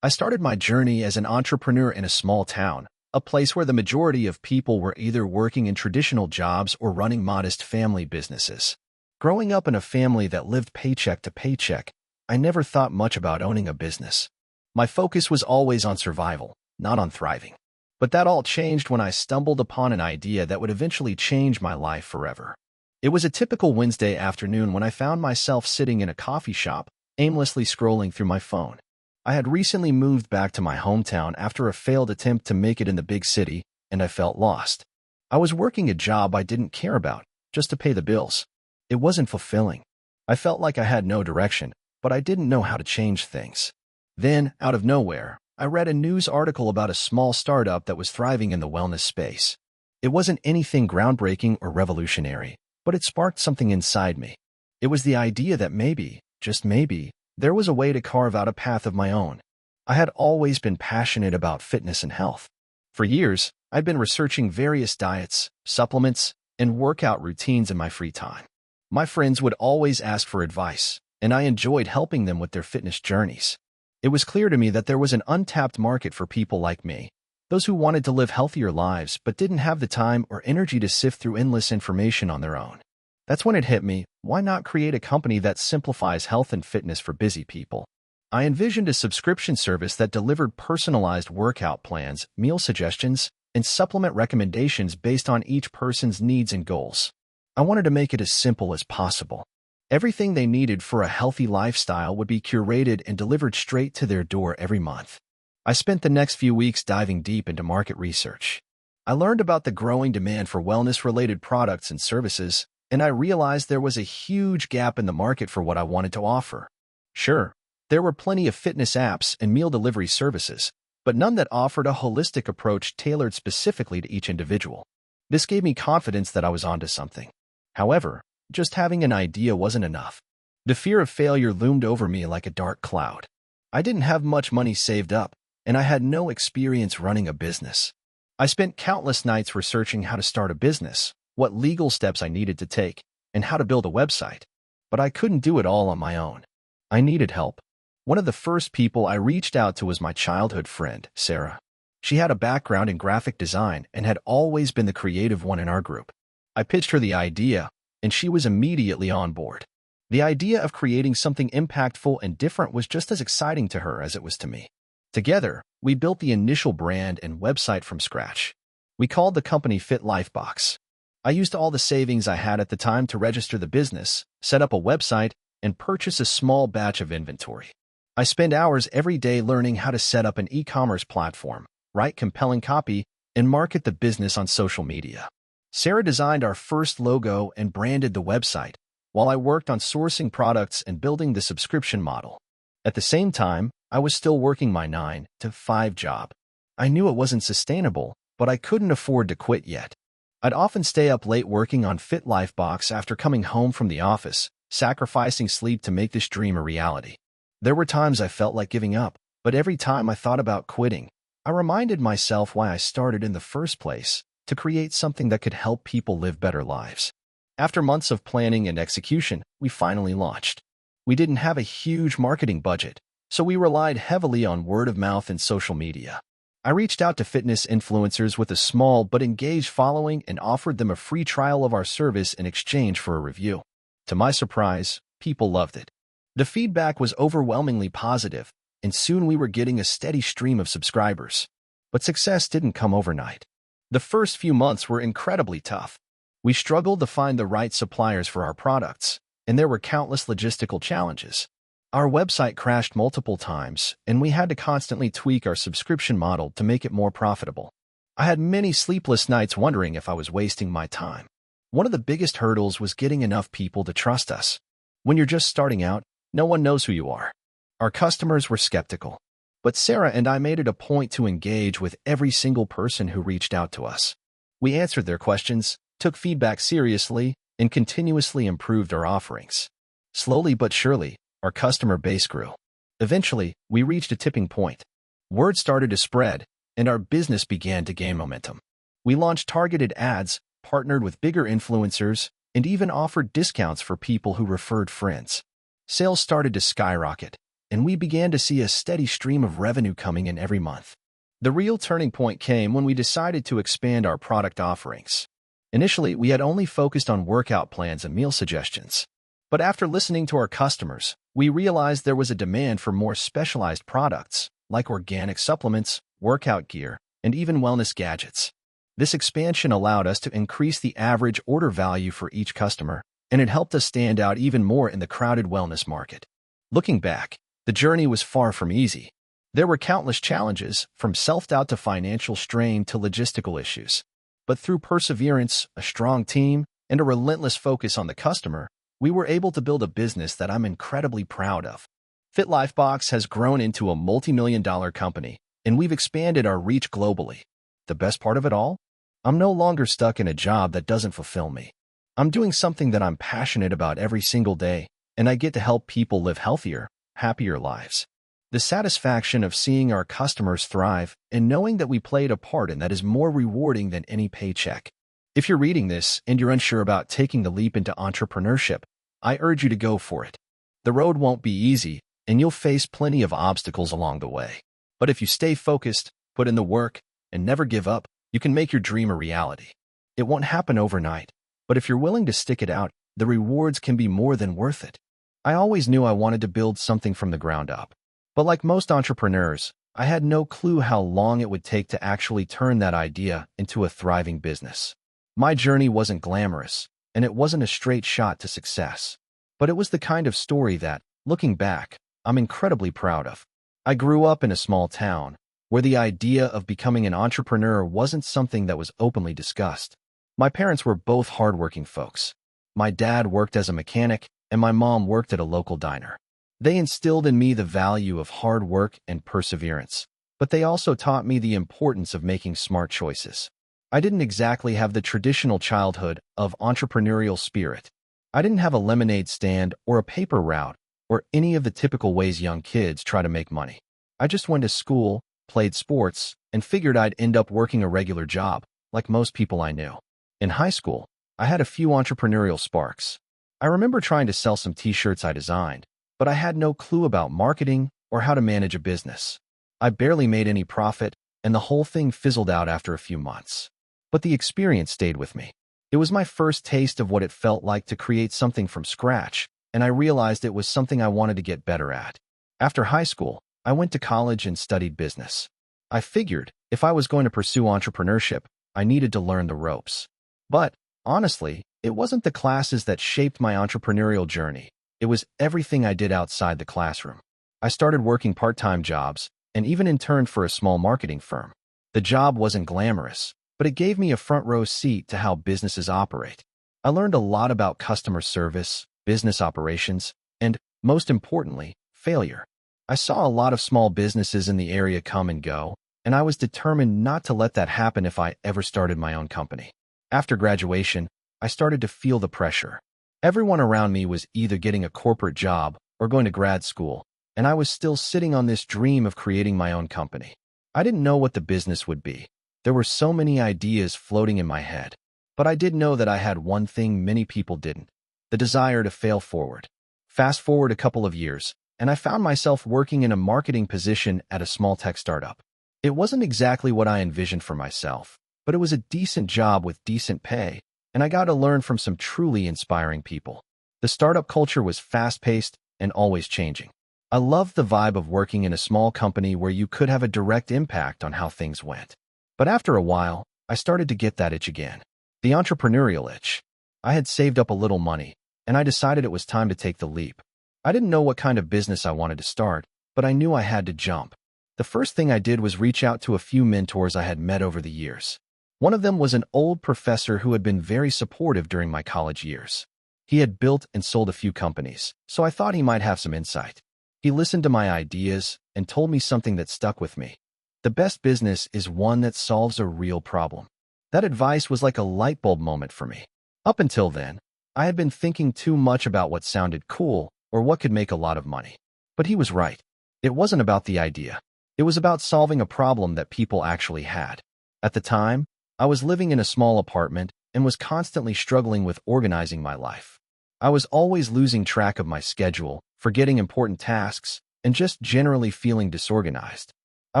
I started my journey as an entrepreneur in a small town, a place where the majority of people were either working in traditional jobs or running modest family businesses. Growing up in a family that lived paycheck to paycheck, I never thought much about owning a business. My focus was always on survival, not on thriving. But that all changed when I stumbled upon an idea that would eventually change my life forever. It was a typical Wednesday afternoon when I found myself sitting in a coffee shop, aimlessly scrolling through my phone. I had recently moved back to my hometown after a failed attempt to make it in the big city, and I felt lost. I was working a job I didn't care about, just to pay the bills. It wasn't fulfilling. I felt like I had no direction, but I didn't know how to change things. Then, out of nowhere, I read a news article about a small startup that was thriving in the wellness space. It wasn't anything groundbreaking or revolutionary, but it sparked something inside me. It was the idea that maybe, just maybe, there was a way to carve out a path of my own. I had always been passionate about fitness and health. For years, I'd been researching various diets, supplements, and workout routines in my free time. My friends would always ask for advice, and I enjoyed helping them with their fitness journeys. It was clear to me that there was an untapped market for people like me, those who wanted to live healthier lives but didn't have the time or energy to sift through endless information on their own. That's when it hit me, why not create a company that simplifies health and fitness for busy people? I envisioned a subscription service that delivered personalized workout plans, meal suggestions, and supplement recommendations based on each person's needs and goals. I wanted to make it as simple as possible. Everything they needed for a healthy lifestyle would be curated and delivered straight to their door every month. I spent the next few weeks diving deep into market research. I learned about the growing demand for wellness-related products and services, and I realized there was a huge gap in the market for what I wanted to offer. Sure, There were plenty of fitness apps and meal delivery services, but none that offered a holistic approach tailored specifically to each individual. This gave me confidence that I was onto something. However, just having an idea wasn't enough. The fear of failure loomed over me like a dark cloud. I didn't have much money saved up, and I had no experience running a business. I spent countless nights researching how to start a business, what legal steps I needed to take, and how to build a website. But I couldn't do it all on my own. I needed help. One of the first people I reached out to was my childhood friend, Sarah. She had a background in graphic design and had always been the creative one in our group. I pitched her the idea, and she was immediately on board. The idea of creating something impactful and different was just as exciting to her as it was to me. Together, we built the initial brand and website from scratch. We called the company Fit Lifebox. I used all the savings I had at the time to register the business, set up a website, and purchase a small batch of inventory. I spent hours every day learning how to set up an e-commerce platform, write compelling copy, and market the business on social media. Sarah designed our first logo and branded the website, while I worked on sourcing products and building the subscription model. At the same time, I was still working my 9-to-5 job. I knew it wasn't sustainable, but I couldn't afford to quit yet. I'd often stay up late working on Fit Lifebox after coming home from the office, sacrificing sleep to make this dream a reality. There were times I felt like giving up, but every time I thought about quitting, I reminded myself why I started in the first place, to create something that could help people live better lives. After months of planning and execution, we finally launched. We didn't have a huge marketing budget, so we relied heavily on word of mouth and social media. I reached out to fitness influencers with a small but engaged following and offered them a free trial of our service in exchange for a review. To my surprise, people loved it. The feedback was overwhelmingly positive, and soon we were getting a steady stream of subscribers. But success didn't come overnight. The first few months were incredibly tough. We struggled to find the right suppliers for our products, and there were countless logistical challenges. Our website crashed multiple times, and we had to constantly tweak our subscription model to make it more profitable. I had many sleepless nights wondering if I was wasting my time. One of the biggest hurdles was getting enough people to trust us. When you're just starting out, no one knows who you are. Our customers were skeptical, but Sarah and I made it a point to engage with every single person who reached out to us. We answered their questions, took feedback seriously, and continuously improved our offerings. Slowly but surely, our customer base grew. Eventually, we reached a tipping point. Word started to spread, and our business began to gain momentum. We launched targeted ads, partnered with bigger influencers, and even offered discounts for people who referred friends. Sales started to skyrocket, and we began to see a steady stream of revenue coming in every month. The real turning point came when we decided to expand our product offerings. Initially, we had only focused on workout plans and meal suggestions. But after listening to our customers, we realized there was a demand for more specialized products, like organic supplements, workout gear, and even wellness gadgets. This expansion allowed us to increase the average order value for each customer, and it helped us stand out even more in the crowded wellness market. Looking back, the journey was far from easy. There were countless challenges, from self-doubt to financial strain to logistical issues. But through perseverance, a strong team, and a relentless focus on the customer, we were able to build a business that I'm incredibly proud of. Fit Lifebox has grown into a multi-million-dollar company, and we've expanded our reach globally. The best part of it all? I'm no longer stuck in a job that doesn't fulfill me. I'm doing something that I'm passionate about every single day, and I get to help people live healthier, happier lives. The satisfaction of seeing our customers thrive and knowing that we played a part in that is more rewarding than any paycheck. If you're reading this and you're unsure about taking the leap into entrepreneurship, I urge you to go for it. The road won't be easy, and you'll face plenty of obstacles along the way. But if you stay focused, put in the work, and never give up, you can make your dream a reality. It won't happen overnight, but if you're willing to stick it out, the rewards can be more than worth it. I always knew I wanted to build something from the ground up. But like most entrepreneurs, I had no clue how long it would take to actually turn that idea into a thriving business. My journey wasn't glamorous, and it wasn't a straight shot to success. But it was the kind of story that, looking back, I'm incredibly proud of. I grew up in a small town, where the idea of becoming an entrepreneur wasn't something that was openly discussed. My parents were both hardworking folks. My dad worked as a mechanic, and my mom worked at a local diner. They instilled in me the value of hard work and perseverance, but they also taught me the importance of making smart choices. I didn't exactly have the traditional childhood of entrepreneurial spirit. I didn't have a lemonade stand or a paper route or any of the typical ways young kids try to make money. I just went to school, played sports, and figured I'd end up working a regular job, like most people I knew. In high school, I had a few entrepreneurial sparks. I remember trying to sell some t-shirts I designed, but I had no clue about marketing or how to manage a business. I barely made any profit, and the whole thing fizzled out after a few months. But the experience stayed with me. It was my first taste of what it felt like to create something from scratch, and I realized it was something I wanted to get better at. After high school, I went to college and studied business. I figured if I was going to pursue entrepreneurship, I needed to learn the ropes. But, honestly, it wasn't the classes that shaped my entrepreneurial journey. It was everything I did outside the classroom. I started working part-time jobs and even interned for a small marketing firm. The job wasn't glamorous, but it gave me a front-row seat to how businesses operate. I learned a lot about customer service, business operations, and, most importantly, failure. I saw a lot of small businesses in the area come and go, and I was determined not to let that happen if I ever started my own company. After graduation, I started to feel the pressure. Everyone around me was either getting a corporate job or going to grad school, and I was still sitting on this dream of creating my own company. I didn't know what the business would be. There were so many ideas floating in my head, but I did know that I had one thing many people didn't: the desire to fail forward. Fast forward a couple of years, and I found myself working in a marketing position at a small tech startup. It wasn't exactly what I envisioned for myself, but it was a decent job with decent pay, and I got to learn from some truly inspiring people. The startup culture was fast-paced and always changing. I loved the vibe of working in a small company where you could have a direct impact on how things went. But after a while, I started to get that itch again. The entrepreneurial itch. I had saved up a little money, and I decided it was time to take the leap. I didn't know what kind of business I wanted to start, but I knew I had to jump. The first thing I did was reach out to a few mentors I had met over the years. One of them was an old professor who had been very supportive during my college years. He had built and sold a few companies, so I thought he might have some insight. He listened to my ideas and told me something that stuck with me. The best business is one that solves a real problem. That advice was like a light bulb moment for me. Up until then, I had been thinking too much about what sounded cool or what could make a lot of money. But he was right. It wasn't about the idea. It was about solving a problem that people actually had. At the time, I was living in a small apartment and was constantly struggling with organizing my life. I was always losing track of my schedule, forgetting important tasks, and just generally feeling disorganized. I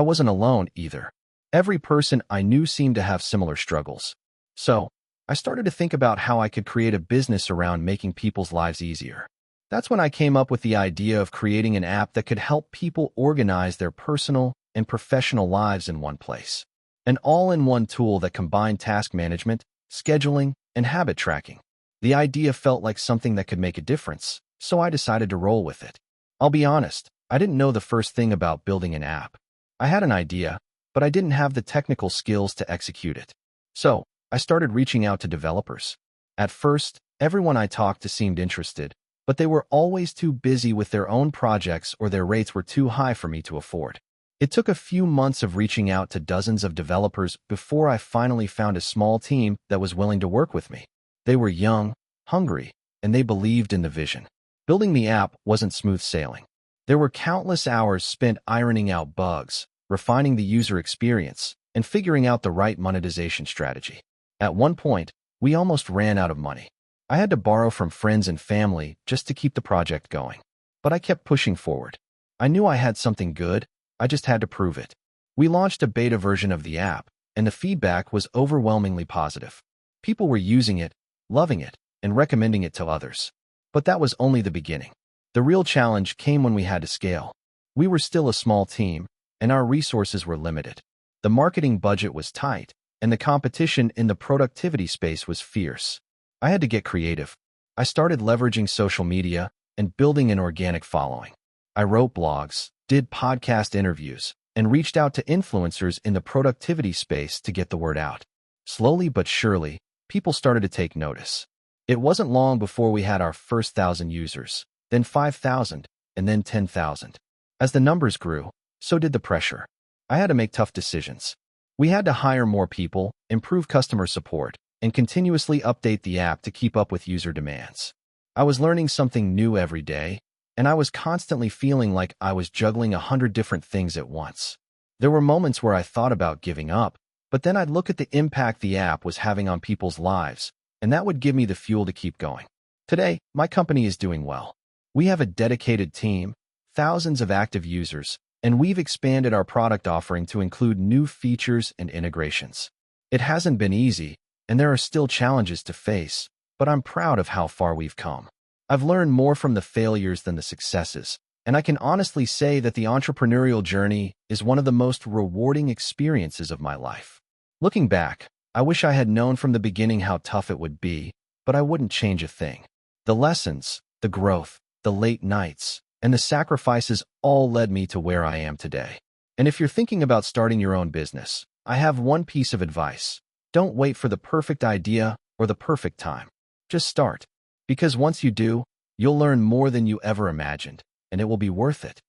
wasn't alone either. Every person I knew seemed to have similar struggles. So, I started to think about how I could create a business around making people's lives easier. That's when I came up with the idea of creating an app that could help people organize their personal and professional lives in one place. An all-in-one tool that combined task management, scheduling, and habit tracking. The idea felt like something that could make a difference, so I decided to roll with it. I'll be honest, I didn't know the first thing about building an app. I had an idea, but I didn't have the technical skills to execute it. So, I started reaching out to developers. At first, everyone I talked to seemed interested, but they were always too busy with their own projects or their rates were too high for me to afford. It took a few months of reaching out to dozens of developers before I finally found a small team that was willing to work with me. They were young, hungry, and they believed in the vision. Building the app wasn't smooth sailing. There were countless hours spent ironing out bugs, refining the user experience, and figuring out the right monetization strategy. At one point, we almost ran out of money. I had to borrow from friends and family just to keep the project going. But I kept pushing forward. I knew I had something good, I just had to prove it. We launched a beta version of the app, and the feedback was overwhelmingly positive. People were using it, loving it, and recommending it to others. But that was only the beginning. The real challenge came when we had to scale. We were still a small team, and our resources were limited. The marketing budget was tight, and the competition in the productivity space was fierce. I had to get creative. I started leveraging social media and building an organic following. I wrote blogs, did podcast interviews, and reached out to influencers in the productivity space to get the word out. Slowly but surely, people started to take notice. It wasn't long before we had our first 1,000 users, then 5,000, and then 10,000. As the numbers grew, so did the pressure. I had to make tough decisions. We had to hire more people, improve customer support, and continuously update the app to keep up with user demands. I was learning something new every day, and I was constantly feeling like I was juggling 100 different things at once. There were moments where I thought about giving up, but then I'd look at the impact the app was having on people's lives, and that would give me the fuel to keep going. Today, my company is doing well. We have a dedicated team, thousands of active users, and we've expanded our product offering to include new features and integrations. It hasn't been easy, and there are still challenges to face, but I'm proud of how far we've come. I've learned more from the failures than the successes, and I can honestly say that the entrepreneurial journey is one of the most rewarding experiences of my life. Looking back, I wish I had known from the beginning how tough it would be, but I wouldn't change a thing. The lessons, the growth, the late nights, and the sacrifices all led me to where I am today. And if you're thinking about starting your own business, I have one piece of advice. Don't wait for the perfect idea or the perfect time. Just start. Because once you do, you'll learn more than you ever imagined, and it will be worth it.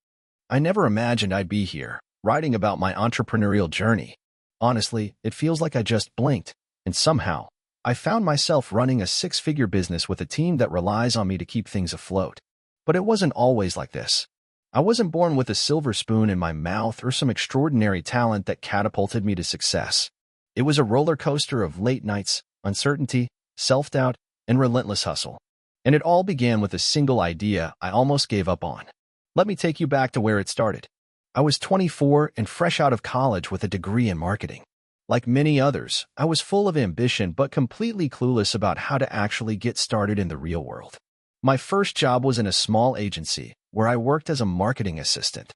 I never imagined I'd be here, writing about my entrepreneurial journey. Honestly, it feels like I just blinked, and somehow, I found myself running a six-figure business with a team that relies on me to keep things afloat. But it wasn't always like this. I wasn't born with a silver spoon in my mouth or some extraordinary talent that catapulted me to success. It was a roller coaster of late nights, uncertainty, self-doubt, and relentless hustle. And it all began with a single idea I almost gave up on. Let me take you back to where it started. I was 24 and fresh out of college with a degree in marketing. Like many others, I was full of ambition but completely clueless about how to actually get started in the real world. My first job was in a small agency, where I worked as a marketing assistant.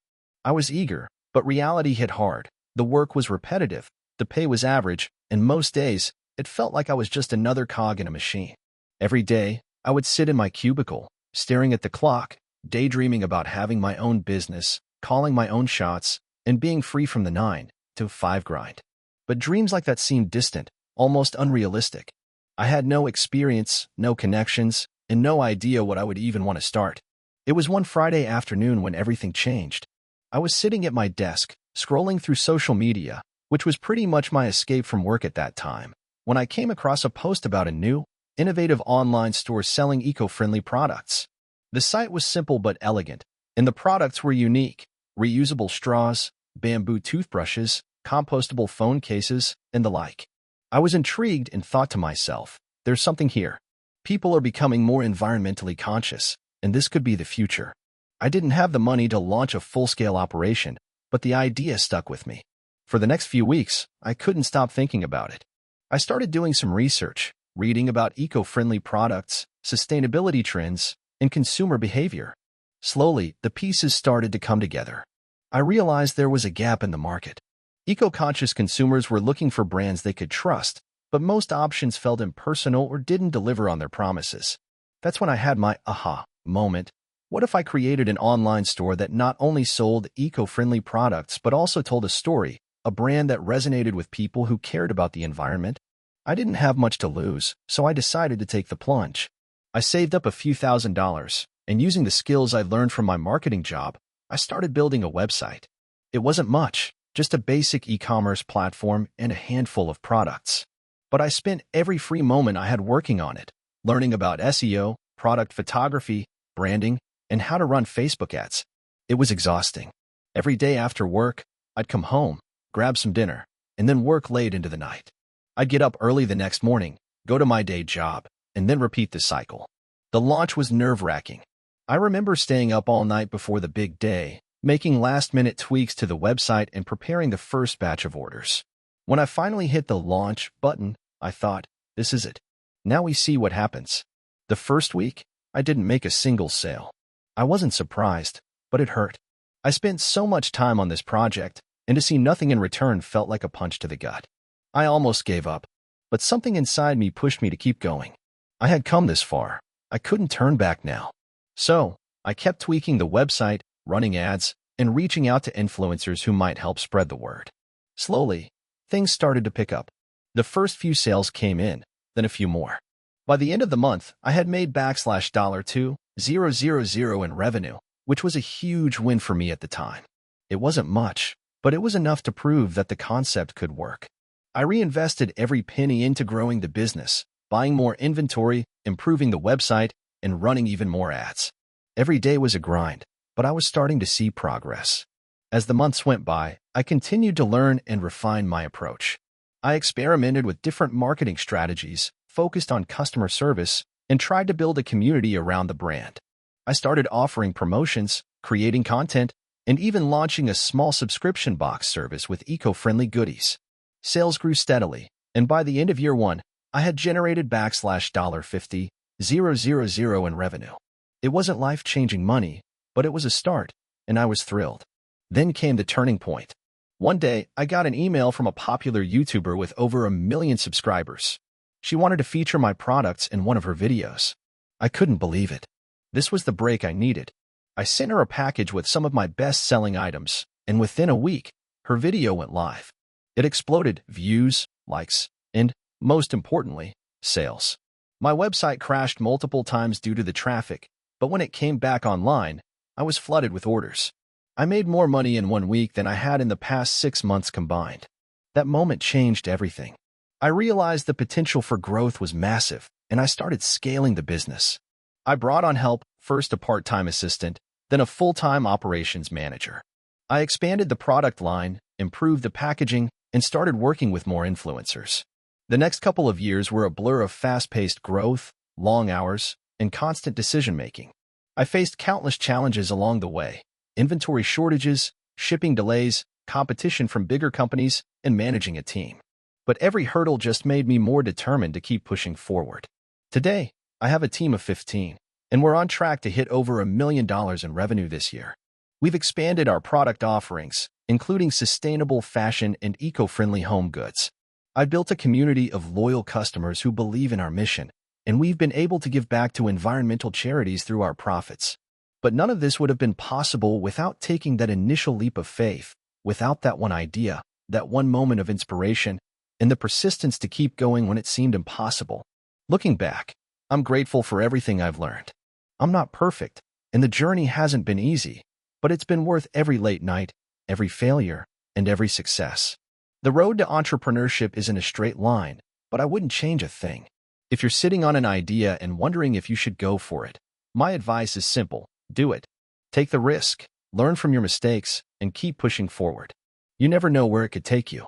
I was eager, but reality hit hard. The work was repetitive, the pay was average, and most days, it felt like I was just another cog in a machine. Every day, I would sit in my cubicle, staring at the clock, daydreaming about having my own business, calling my own shots, and being free from the 9 to 5 grind. But dreams like that seemed distant, almost unrealistic. I had no experience, no connections, and no idea what I would even want to start. It was one Friday afternoon when everything changed. I was sitting at my desk, scrolling through social media, which was pretty much my escape from work at that time, when I came across a post about a new, innovative online store selling eco-friendly products. The site was simple but elegant, and the products were unique: reusable straws, bamboo toothbrushes, compostable phone cases, and the like. I was intrigued and thought to myself, there's something here. People are becoming more environmentally conscious, and this could be the future. I didn't have the money to launch a full-scale operation, but the idea stuck with me. For the next few weeks, I couldn't stop thinking about it. I started doing some research, reading about eco-friendly products, sustainability trends, and consumer behavior. Slowly, the pieces started to come together. I realized there was a gap in the market. Eco-conscious consumers were looking for brands they could trust, but most options felt impersonal or didn't deliver on their promises. That's when I had my aha moment. What if I created an online store that not only sold eco-friendly products but also told a story, a brand that resonated with people who cared about the environment? I didn't have much to lose, so I decided to take the plunge. I saved up a few $1,000s, and using the skills I learned from my marketing job, I started building a website. It wasn't much, just a basic e-commerce platform and a handful of products. But I spent every free moment I had working on it, learning about SEO, product photography, branding, and how to run Facebook ads. It was exhausting. Every day after work, I'd come home, grab some dinner, and then work late into the night. I'd get up early the next morning, go to my day job, and then repeat the cycle. The launch was nerve-wracking. I remember staying up all night before the big day, making last-minute tweaks to the website and preparing the first batch of orders. When I finally hit the launch button, I thought, this is it. Now we see what happens. The first week, I didn't make a single sale. I wasn't surprised, but it hurt. I spent so much time on this project, and to see nothing in return felt like a punch to the gut. I almost gave up, but something inside me pushed me to keep going. I had come this far. I couldn't turn back now. So, I kept tweaking the website, running ads, and reaching out to influencers who might help spread the word. Slowly, things started to pick up. The first few sales came in, then a few more. By the end of the month, I had made $2,000 in revenue, which was a huge win for me at the time. It wasn't much, but it was enough to prove that the concept could work. I reinvested every penny into growing the business, buying more inventory, improving the website, and running even more ads. Every day was a grind, but I was starting to see progress. As the months went by, I continued to learn and refine my approach. I experimented with different marketing strategies, focused on customer service, and tried to build a community around the brand. I started offering promotions, creating content, and even launching a small subscription box service with eco-friendly goodies. Sales grew steadily, and by the end of year one, I had generated $50,000 in revenue. It wasn't life-changing money, but it was a start, and I was thrilled. Then came the turning point. One day, I got an email from a popular YouTuber with over 1 million subscribers. She wanted to feature my products in one of her videos. I couldn't believe it. This was the break I needed. I sent her a package with some of my best-selling items, and within a week, her video went live. It exploded views, likes, and, most importantly, sales. My website crashed multiple times due to the traffic, but when it came back online, I was flooded with orders. I made more money in 1 week than I had in the past 6 months combined. That moment changed everything. I realized the potential for growth was massive, and I started scaling the business. I brought on help, first a part-time assistant, then a full-time operations manager. I expanded the product line, improved the packaging, and started working with more influencers. The next couple of years were a blur of fast-paced growth, long hours, and constant decision-making. I faced countless challenges along the way: inventory shortages, shipping delays, competition from bigger companies, and managing a team. But every hurdle just made me more determined to keep pushing forward. Today, I have a team of 15, and we're on track to hit over $1 million in revenue this year. We've expanded our product offerings, including sustainable fashion and eco-friendly home goods. I built a community of loyal customers who believe in our mission, and we've been able to give back to environmental charities through our profits. But none of this would have been possible without taking that initial leap of faith, without that one idea, that one moment of inspiration, and the persistence to keep going when it seemed impossible. Looking back, I'm grateful for everything I've learned. I'm not perfect, and the journey hasn't been easy, but it's been worth every late night, every failure, and every success. The road to entrepreneurship isn't a straight line, but I wouldn't change a thing. If you're sitting on an idea and wondering if you should go for it, my advice is simple: do it. Take the risk, learn from your mistakes, and keep pushing forward. You never know where it could take you.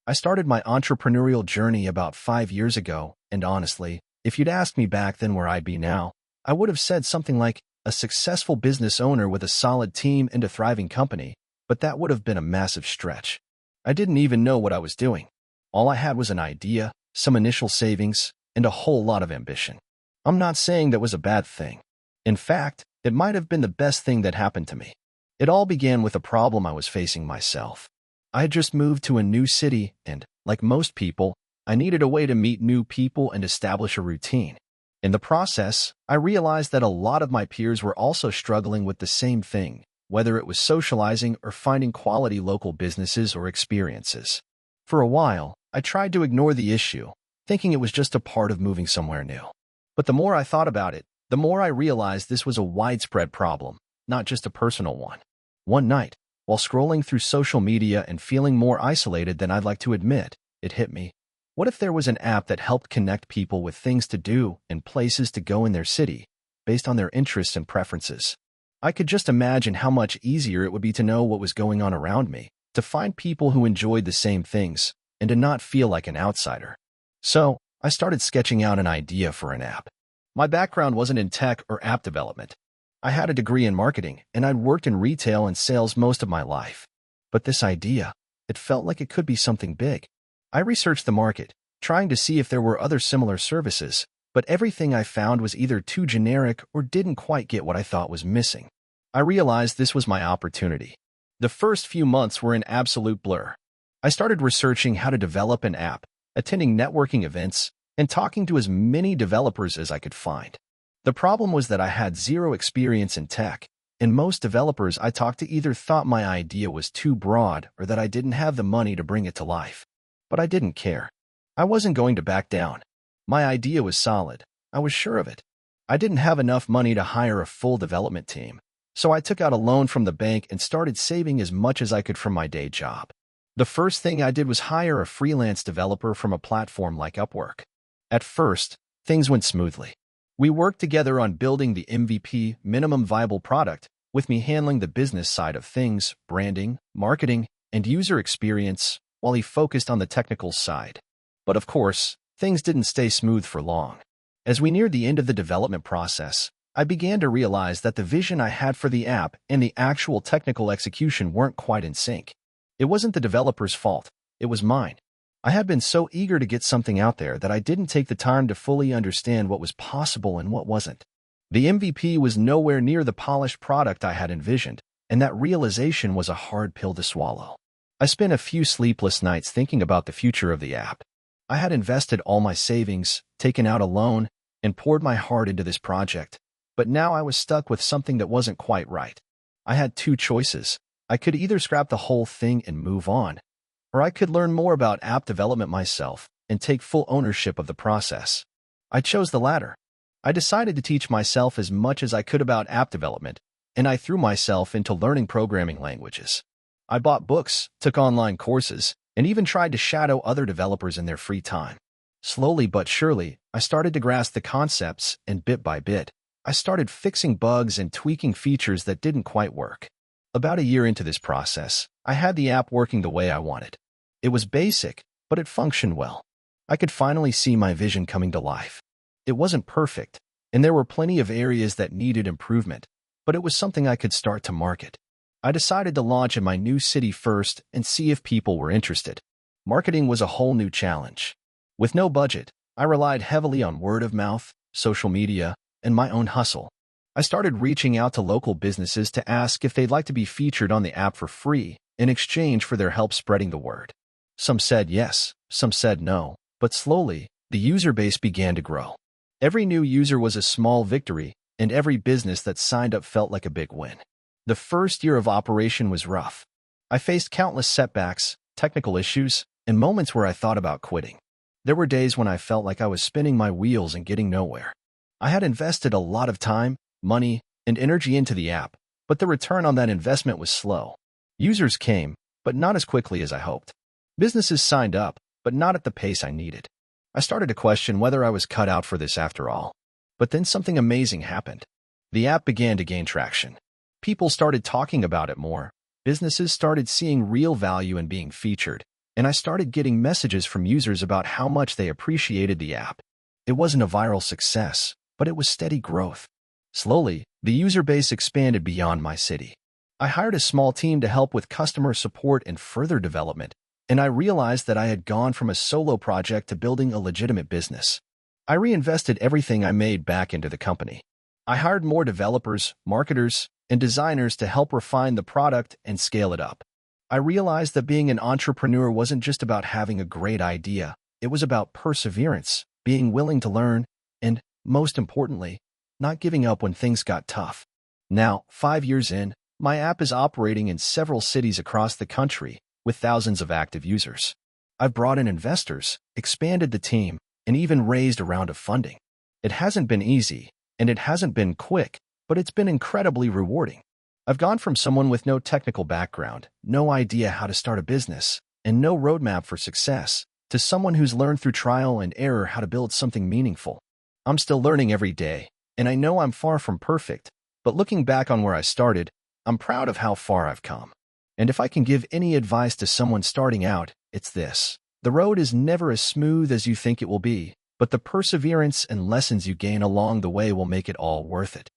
I started my entrepreneurial journey about 5 years ago, and honestly, if you'd asked me back then where I'd be now, I would have said something like a successful business owner with a solid team and a thriving company, but that would have been a massive stretch. I didn't even know what I was doing. All I had was an idea, some initial savings, and a whole lot of ambition. I'm not saying that was a bad thing. In fact, it might have been the best thing that happened to me. It all began with a problem I was facing myself. I had just moved to a new city, and, like most people, I needed a way to meet new people and establish a routine. In the process, I realized that a lot of my peers were also struggling with the same thing, whether it was socializing or finding quality local businesses or experiences. For a while, I tried to ignore the issue, thinking it was just a part of moving somewhere new. But the more I thought about it, the more I realized this was a widespread problem, not just a personal one. One night, while scrolling through social media and feeling more isolated than I'd like to admit, it hit me. What if there was an app that helped connect people with things to do and places to go in their city, based on their interests and preferences? I could just imagine how much easier it would be to know what was going on around me, to find people who enjoyed the same things, and to not feel like an outsider. So, I started sketching out an idea for an app. My background wasn't in tech or app development. I had a degree in marketing, and I'd worked in retail and sales most of my life. But this idea, it felt like it could be something big. I researched the market, trying to see if there were other similar services, but everything I found was either too generic or didn't quite get what I thought was missing. I realized this was my opportunity. The first few months were an absolute blur. I started researching how to develop an app, attending networking events, and talking to as many developers as I could find. The problem was that I had zero experience in tech, and most developers I talked to either thought my idea was too broad or that I didn't have the money to bring it to life. But I didn't care. I wasn't going to back down. My idea was solid. I was sure of it. I didn't have enough money to hire a full development team, So I took out a loan from the bank and started saving as much as I could from my day job. The first thing I did was hire a freelance developer from a platform like Upwork. At first, things went smoothly. We worked together on building the MVP, minimum viable product, with me handling the business side of things, branding, marketing, and user experience, while he focused on the technical side. But of course, things didn't stay smooth for long. As we neared the end of the development process, I began to realize that the vision I had for the app and the actual technical execution weren't quite in sync. It wasn't the developer's fault, it was mine. I had been so eager to get something out there that I didn't take the time to fully understand what was possible and what wasn't. The MVP was nowhere near the polished product I had envisioned, and that realization was a hard pill to swallow. I spent a few sleepless nights thinking about the future of the app. I had invested all my savings, taken out a loan, and poured my heart into this project, but now I was stuck with something that wasn't quite right. I had two choices. I could either scrap the whole thing and move on, or I could learn more about app development myself and take full ownership of the process. I chose the latter. I decided to teach myself as much as I could about app development, and I threw myself into learning programming languages. I bought books, took online courses, and even tried to shadow other developers in their free time. Slowly but surely, I started to grasp the concepts, and bit by bit, I started fixing bugs and tweaking features that didn't quite work. About a year into this process, I had the app working the way I wanted. It was basic, but it functioned well. I could finally see my vision coming to life. It wasn't perfect, and there were plenty of areas that needed improvement, but it was something I could start to market. I decided to launch in my new city first and see if people were interested. Marketing was a whole new challenge. With no budget, I relied heavily on word of mouth, social media, and my own hustle. I started reaching out to local businesses to ask if they'd like to be featured on the app for free in exchange for their help spreading the word. Some said yes, some said no, but slowly, the user base began to grow. Every new user was a small victory, and every business that signed up felt like a big win. The first year of operation was rough. I faced countless setbacks, technical issues, and moments where I thought about quitting. There were days when I felt like I was spinning my wheels and getting nowhere. I had invested a lot of time, money, and energy into the app, but the return on that investment was slow. Users came, but not as quickly as I hoped. Businesses signed up, but not at the pace I needed. I started to question whether I was cut out for this after all. But then something amazing happened. The app began to gain traction. People started talking about it more. Businesses started seeing real value in being featured, and I started getting messages from users about how much they appreciated the app. It wasn't a viral success, but it was steady growth. Slowly, the user base expanded beyond my city. I hired a small team to help with customer support and further development, and I realized that I had gone from a solo project to building a legitimate business. I reinvested everything I made back into the company. I hired more developers, marketers, and designers to help refine the product and scale it up. I realized that being an entrepreneur wasn't just about having a great idea. It was about perseverance, being willing to learn, and, most importantly, not giving up when things got tough. Now, 5 years in, my app is operating in several cities across the country, with thousands of active users. I've brought in investors, expanded the team, and even raised a round of funding. It hasn't been easy, and it hasn't been quick, but it's been incredibly rewarding. I've gone from someone with no technical background, no idea how to start a business, and no roadmap for success, to someone who's learned through trial and error how to build something meaningful. I'm still learning every day, and I know I'm far from perfect, but looking back on where I started, I'm proud of how far I've come. And if I can give any advice to someone starting out, it's this. The road is never as smooth as you think it will be, but the perseverance and lessons you gain along the way will make it all worth it.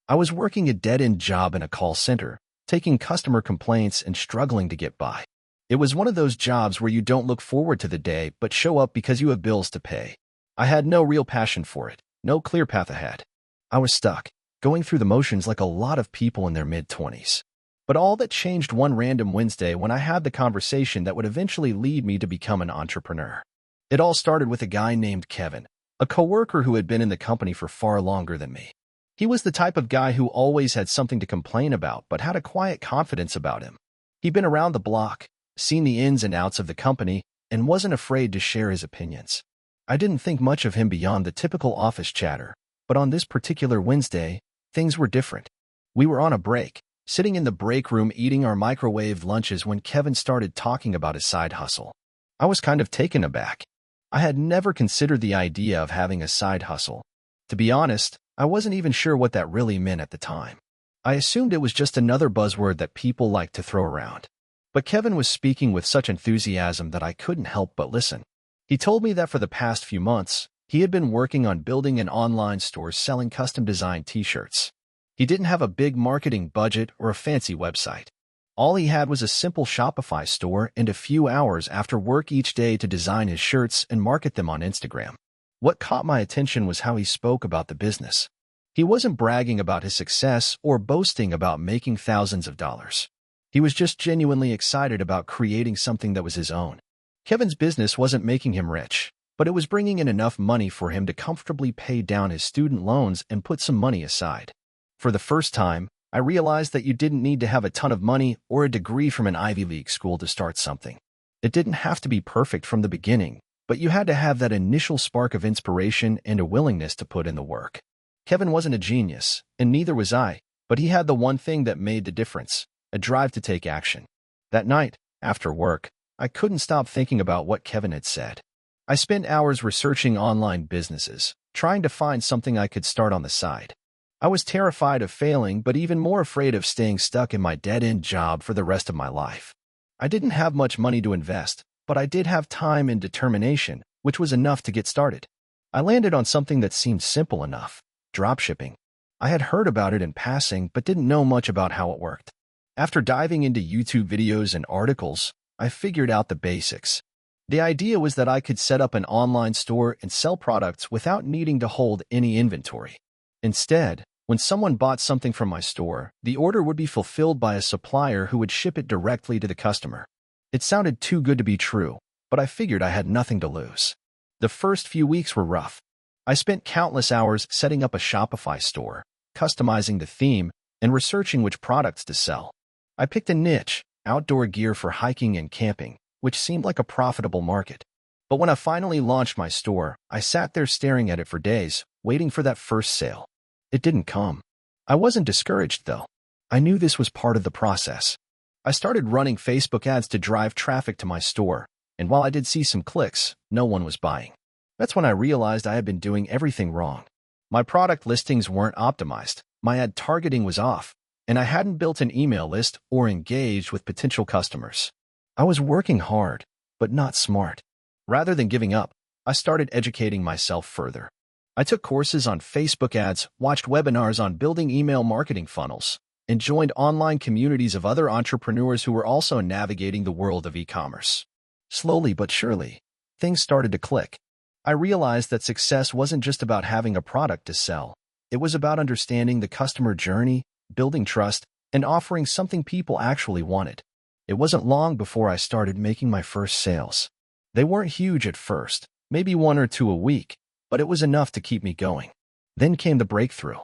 I was working a dead-end job in a call center, taking customer complaints and struggling to get by. It was one of those jobs where you don't look forward to the day but show up because you have bills to pay. I had no real passion for it, no clear path ahead. I was stuck, going through the motions like a lot of people in their mid-20s. But all that changed one random Wednesday when I had the conversation that would eventually lead me to become an entrepreneur. It all started with a guy named Kevin, a coworker who had been in the company for far longer than me. He was the type of guy who always had something to complain about but had a quiet confidence about him. He'd been around the block, seen the ins and outs of the company, and wasn't afraid to share his opinions. I didn't think much of him beyond the typical office chatter, but on this particular Wednesday, things were different. We were on a break, sitting in the break room eating our microwaved lunches when Kevin started talking about his side hustle. I was kind of taken aback. I had never considered the idea of having a side hustle. To be honest, I wasn't even sure what that really meant at the time. I assumed it was just another buzzword that people like to throw around. But Kevin was speaking with such enthusiasm that I couldn't help but listen. He told me that for the past few months, he had been working on building an online store selling custom-designed t-shirts. He didn't have a big marketing budget or a fancy website. All he had was a simple Shopify store and a few hours after work each day to design his shirts and market them on Instagram. What caught my attention was how he spoke about the business. He wasn't bragging about his success or boasting about making thousands of dollars. He was just genuinely excited about creating something that was his own. Kevin's business wasn't making him rich, but it was bringing in enough money for him to comfortably pay down his student loans and put some money aside. For the first time, I realized that you didn't need to have a ton of money or a degree from an Ivy League school to start something. It didn't have to be perfect from the beginning, but you had to have that initial spark of inspiration and a willingness to put in the work. Kevin wasn't a genius, and neither was I, but he had the one thing that made the difference: a drive to take action. That night, after work, I couldn't stop thinking about what Kevin had said. I spent hours researching online businesses, trying to find something I could start on the side. I was terrified of failing, but even more afraid of staying stuck in my dead-end job for the rest of my life. I didn't have much money to invest, but I did have time and determination, which was enough to get started. I landed on something that seemed simple enough: dropshipping. I had heard about it in passing, but didn't know much about how it worked. After diving into YouTube videos and articles, I figured out the basics. The idea was that I could set up an online store and sell products without needing to hold any inventory. Instead, when someone bought something from my store, the order would be fulfilled by a supplier who would ship it directly to the customer. It sounded too good to be true, but I figured I had nothing to lose. The first few weeks were rough. I spent countless hours setting up a Shopify store, customizing the theme, and researching which products to sell. I picked a niche: outdoor gear for hiking and camping, which seemed like a profitable market. But when I finally launched my store, I sat there staring at it for days, waiting for that first sale. It didn't come. I wasn't discouraged, though. I knew this was part of the process. I started running Facebook ads to drive traffic to my store, and while I did see some clicks, no one was buying. That's when I realized I had been doing everything wrong. My product listings weren't optimized, my ad targeting was off, and I hadn't built an email list or engaged with potential customers. I was working hard, but not smart. Rather than giving up, I started educating myself further. I took courses on Facebook ads, watched webinars on building email marketing funnels, and joined online communities of other entrepreneurs who were also navigating the world of e-commerce. Slowly but surely, things started to click. I realized that success wasn't just about having a product to sell. It was about understanding the customer journey, building trust, and offering something people actually wanted. It wasn't long before I started making my first sales. They weren't huge at first, maybe 1 or 2 a week, but it was enough to keep me going. Then came the breakthrough.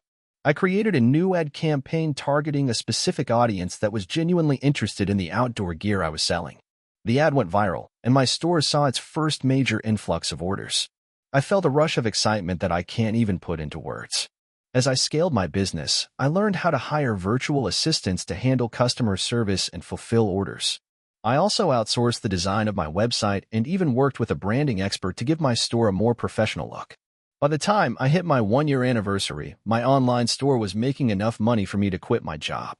I created a new ad campaign targeting a specific audience that was genuinely interested in the outdoor gear I was selling. The ad went viral, and my store saw its first major influx of orders. I felt a rush of excitement that I can't even put into words. As I scaled my business, I learned how to hire virtual assistants to handle customer service and fulfill orders. I also outsourced the design of my website and even worked with a branding expert to give my store a more professional look. By the time I hit my 1-year anniversary, my online store was making enough money for me to quit my job.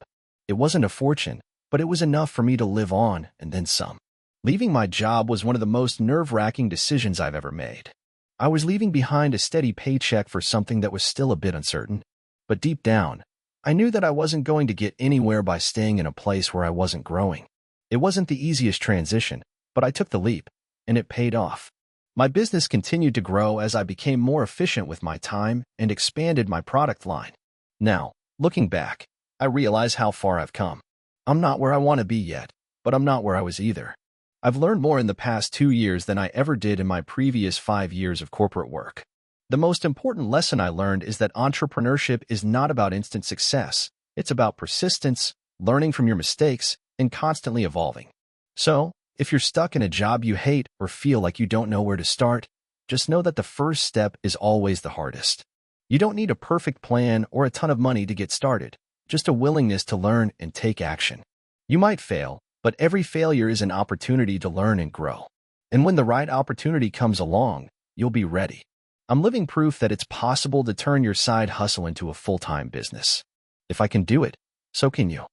It wasn't a fortune, but it was enough for me to live on and then some. Leaving my job was one of the most nerve-wracking decisions I've ever made. I was leaving behind a steady paycheck for something that was still a bit uncertain. But deep down, I knew that I wasn't going to get anywhere by staying in a place where I wasn't growing. It wasn't the easiest transition, but I took the leap, and it paid off. My business continued to grow as I became more efficient with my time and expanded my product line. Now, looking back, I realize how far I've come. I'm not where I want to be yet, but I'm not where I was either. I've learned more in the past 2 years than I ever did in my previous 5 years of corporate work. The most important lesson I learned is that entrepreneurship is not about instant success. It's about persistence, learning from your mistakes, and constantly evolving. So, if you're stuck in a job you hate or feel like you don't know where to start, just know that the first step is always the hardest. You don't need a perfect plan or a ton of money to get started. just a willingness to learn and take action. You might fail, but every failure is an opportunity to learn and grow. And when the right opportunity comes along, you'll be ready. I'm living proof that it's possible to turn your side hustle into a full-time business. If I can do it, so can you.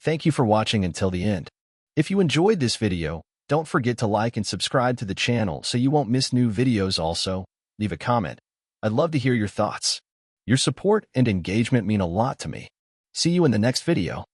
Thank you for watching until the end. If you enjoyed this video, don't forget to like and subscribe to the channel so you won't miss new videos. Also, leave a comment. I'd love to hear your thoughts. Your support and engagement mean a lot to me. See you in the next video.